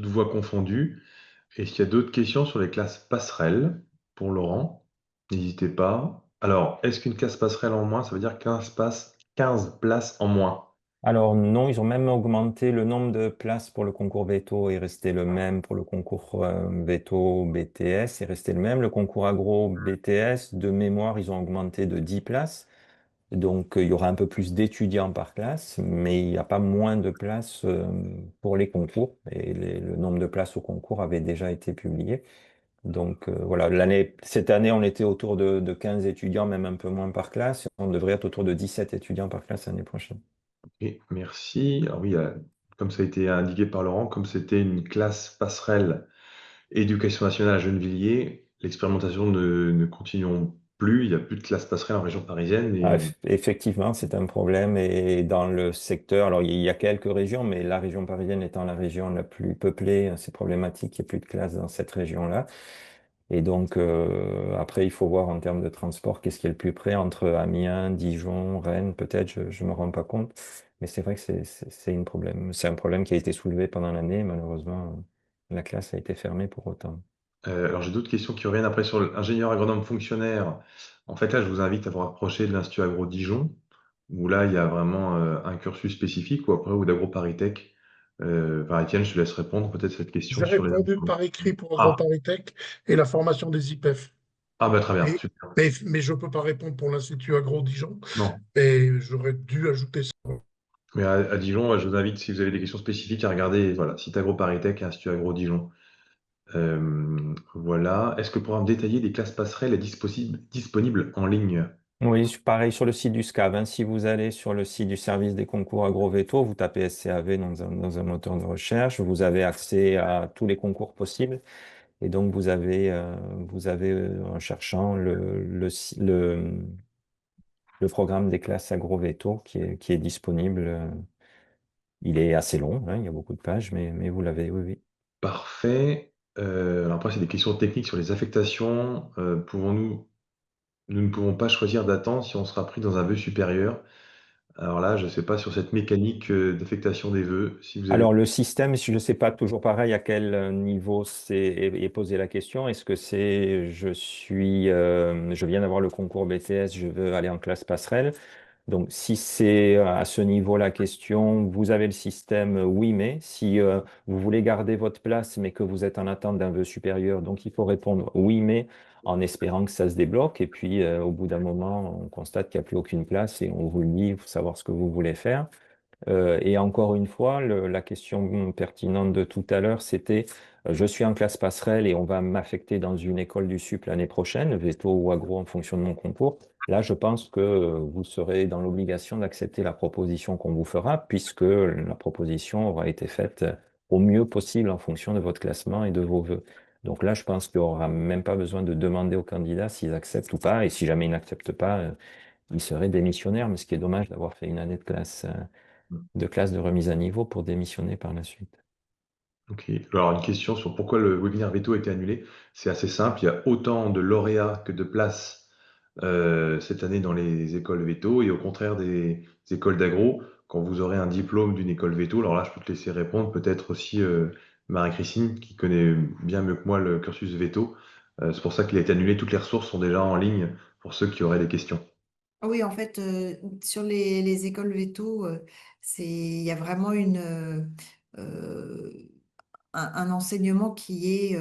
B: voies confondues. Et s'il y a d'autres questions sur les classes passerelles pour Laurent, n'hésitez pas. Alors, est-ce qu'une classe passerelle en moins, ça veut dire 15 places en moins?
G: Alors non, ils ont même augmenté le nombre de places pour le concours veto est resté le même pour le concours veto BTS est resté le même. Le concours agro BTS, de mémoire, ils ont augmenté de 10 places. Donc il y aura un peu plus d'étudiants par classe, mais il n'y a pas moins de places pour les concours. Et le nombre de places au concours avait déjà été publié. Donc voilà, cette année, on était autour de 15 étudiants, même un peu moins par classe. On devrait être autour de 17 étudiants par classe l'année prochaine.
B: Ok, merci. Alors oui, comme ça a été indiqué par Laurent, comme c'était une classe passerelle Éducation nationale à Gennevilliers, l'expérimentation ne continuons plus. Il n'y a plus de classe passerelle en région parisienne.
G: Ah,
B: Et
G: effectivement, c'est un problème. Et dans le secteur, alors il y a quelques régions, mais la région parisienne étant la région la plus peuplée, c'est problématique. Il n'y a plus de classes dans cette région-là. Et donc, après, il faut voir en termes de transport, qu'est-ce qui est le plus près entre Amiens, Dijon, Rennes, peut-être, je ne me rends pas compte. Mais c'est vrai que c'est un problème qui a été soulevé pendant l'année. Malheureusement, la classe a été fermée pour autant.
B: alors j'ai d'autres questions qui reviennent après sur l'ingénieur agronome fonctionnaire. En fait, là, je vous invite à vous rapprocher de l'Institut Agro Dijon, où là, il y a vraiment un cursus spécifique, ou après, ou d'AgroParisTech. Étienne, je te laisse répondre peut-être cette question
A: J'ai
B: sur les.
A: répondu par écrit pour
B: Ah,
A: AgroParisTech et la formation des IPEF.
B: ah bah très bien,
A: Et,
B: super.
A: mais je ne peux pas répondre pour l'Institut Agro Dijon,
B: Non.
A: et j'aurais dû ajouter ça.
B: Mais à Dijon, ouais, je vous invite, si vous avez des questions spécifiques, à regarder, voilà, site AgroParisTech et Institut Agro Dijon. Voilà. Est-ce que le programme détaillé des classes passerelles est disponible en ligne?
G: Oui, pareil sur le site du SCAV, hein. Si vous allez sur le site du service des concours AgroVéto, vous tapez SCAV dans un moteur de recherche, vous avez accès à tous les concours possibles. Et donc, en cherchant le programme des classes AgroVéto qui est disponible. Il est assez long, hein, il y a beaucoup de pages, mais vous l'avez, oui, oui.
B: Parfait. Alors après, c'est des questions techniques sur les affectations. Nous ne pouvons pas choisir d'attendre si on sera pris dans un vœu supérieur. Alors là, je ne sais pas sur cette mécanique d'affectation des vœux, si vous avez.
G: Alors, le système, je ne sais pas toujours pareil à quel niveau est posée la question. Est-ce que c'est je viens d'avoir le concours BTS, je veux aller en classe passerelle? Donc, si c'est à ce niveau la question, vous avez le système oui, mais si vous voulez garder votre place, mais que vous êtes en attente d'un vœu supérieur, donc il faut répondre oui, mais en espérant que ça se débloque. Et puis, au bout d'un moment, on constate qu'il n'y a plus aucune place et on vous le dit, il faut savoir ce que vous voulez faire. Et encore une fois, la question pertinente de tout à l'heure, c'était je suis en classe passerelle et on va m'affecter dans une école du sup l'année prochaine, veto ou agro en fonction de mon concours. Là, je pense que vous serez dans l'obligation d'accepter la proposition qu'on vous fera, puisque la proposition aura été faite au mieux possible en fonction de votre classement et de vos vœux. Donc là, je pense qu'il n'y aura même pas besoin de demander aux candidats s'ils acceptent ou pas. Et si jamais ils n'acceptent pas, ils seraient démissionnaires. Mais ce qui est dommage d'avoir fait une année de classe de remise à niveau pour démissionner par la suite.
B: Ok. Alors, une question sur pourquoi le webinaire veto a été annulé. C'est assez simple. Il y a autant de lauréats que de places cette année dans les écoles veto. Et au contraire des écoles d'agro, quand vous aurez un diplôme d'une école veto, alors là, je peux te laisser répondre. Peut-être aussi Marie-Christine, qui connaît bien mieux que moi le cursus veto. C'est pour ça qu'il a été annulé. Toutes les ressources sont déjà en ligne pour ceux qui auraient des questions.
F: Ah oui, en fait, sur les écoles veto, il y a vraiment euh, un enseignement qui est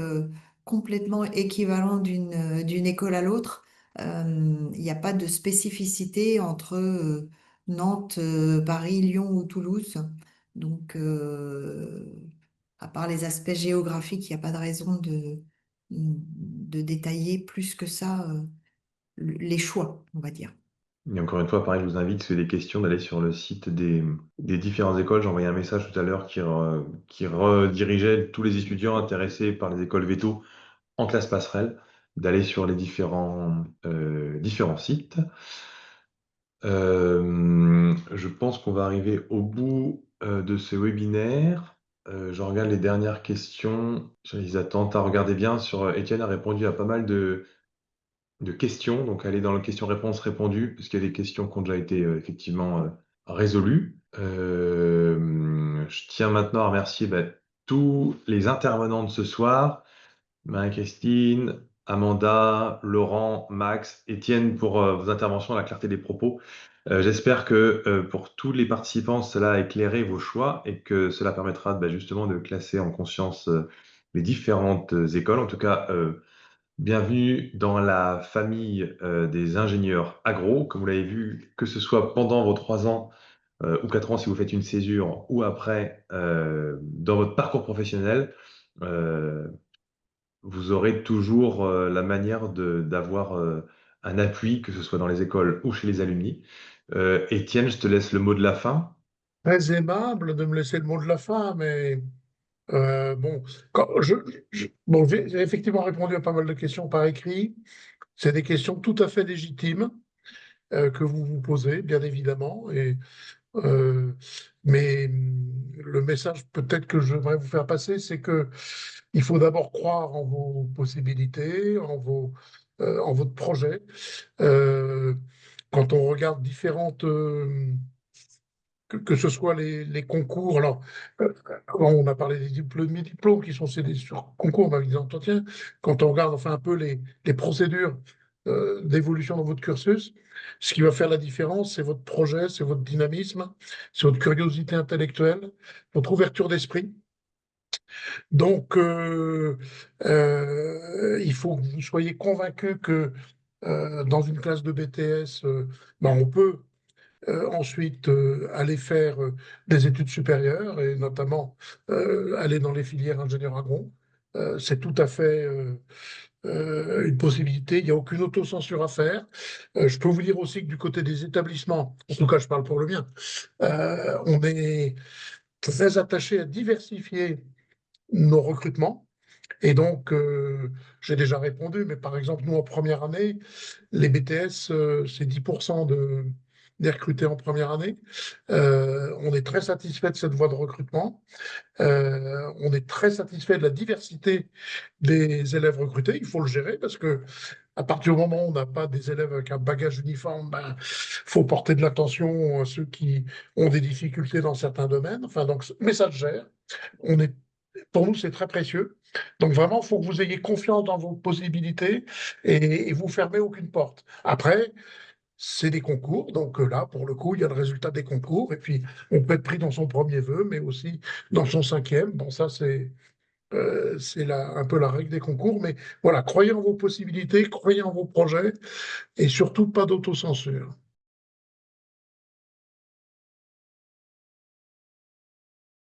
F: complètement équivalent d'une école à l'autre. Il n'y a pas de spécificité entre Nantes, Paris, Lyon ou Toulouse. Donc, à part les aspects géographiques, il n'y a pas de raison de détailler plus que ça les choix, on va dire.
B: Et encore une fois, pareil, je vous invite, si vous avez des questions, d'aller sur le site des différentes écoles. J'ai envoyé un message tout à l'heure qui redirigeait tous les étudiants intéressés par les écoles veto en classe passerelle, d'aller sur les différents sites. Je pense qu'on va arriver au bout de ce webinaire. Je regarde les dernières questions. Je les attends. Regardez bien, Étienne a répondu à pas mal de questions. Donc, allez dans le questions-réponses répondues, parce qu'il y a des questions qui ont déjà été effectivement résolues. Je tiens maintenant à remercier tous les intervenants de ce soir, Marie-Christine, Amanda, Laurent, Max, Étienne pour vos interventions, la clarté des propos. J'espère que pour tous les participants, cela a éclairé vos choix et que cela permettra justement de classer en conscience les différentes écoles. En tout cas, bienvenue dans la famille des ingénieurs agro. Comme vous l'avez vu, que ce soit pendant vos 3 ans ou 4 ans si vous faites une césure ou après dans votre parcours professionnel, euh, vous aurez toujours la manière d'avoir un appui, que ce soit dans les écoles ou chez les alumni. Étienne, je te laisse le mot de la fin.
A: Très aimable de me laisser le mot de la fin, mais bon, bon, j'ai effectivement répondu à pas mal de questions par écrit. C'est des questions tout à fait légitimes que vous vous posez, bien évidemment. Euh, mais le message peut-être que je voudrais vous faire passer, c'est que il faut d'abord croire en vos possibilités, en votre projet. Euh, Quand on regarde différentes que ce soit les concours, alors on a parlé des diplômes, qui sont cédés sur concours, on a des entretiens, quand on regarde enfin un peu les procédures d'évolution dans votre cursus, ce qui va faire la différence, c'est votre projet, c'est votre dynamisme, c'est votre curiosité intellectuelle, votre ouverture d'esprit. Donc, il faut que vous soyez convaincu que dans une classe de BTS, on peut ensuite, aller faire des études supérieures et notamment aller dans les filières ingénieurs agro. C'est tout à fait une possibilité. Il n'y a aucune autocensure à faire. Je peux vous dire aussi que du côté des établissements, en tout cas je parle pour le mien, on est très attaché à diversifier nos recrutements. Et donc, j'ai déjà répondu, mais par exemple, nous, en première année, les BTS, c'est 10% des recrutés en première année. On est très satisfait de cette voie de recrutement. On est très satisfait de la diversité des élèves recrutés. Il faut le gérer parce que à partir du moment où on n'a pas des élèves avec un bagage uniforme, faut porter de l'attention à ceux qui ont des difficultés dans certains domaines. Enfin, donc, mais ça se gère. On est, pour nous, c'est très précieux. Donc vraiment, il faut que vous ayez confiance dans vos possibilités et vous fermez aucune porte. Après, c'est des concours, donc là, pour le coup, il y a le résultat des concours, et puis on peut être pris dans son premier vœu, mais aussi dans son cinquième. Bon, ça, c'est un peu la règle des concours, mais voilà, croyez en vos possibilités, croyez en vos projets, et surtout pas d'autocensure.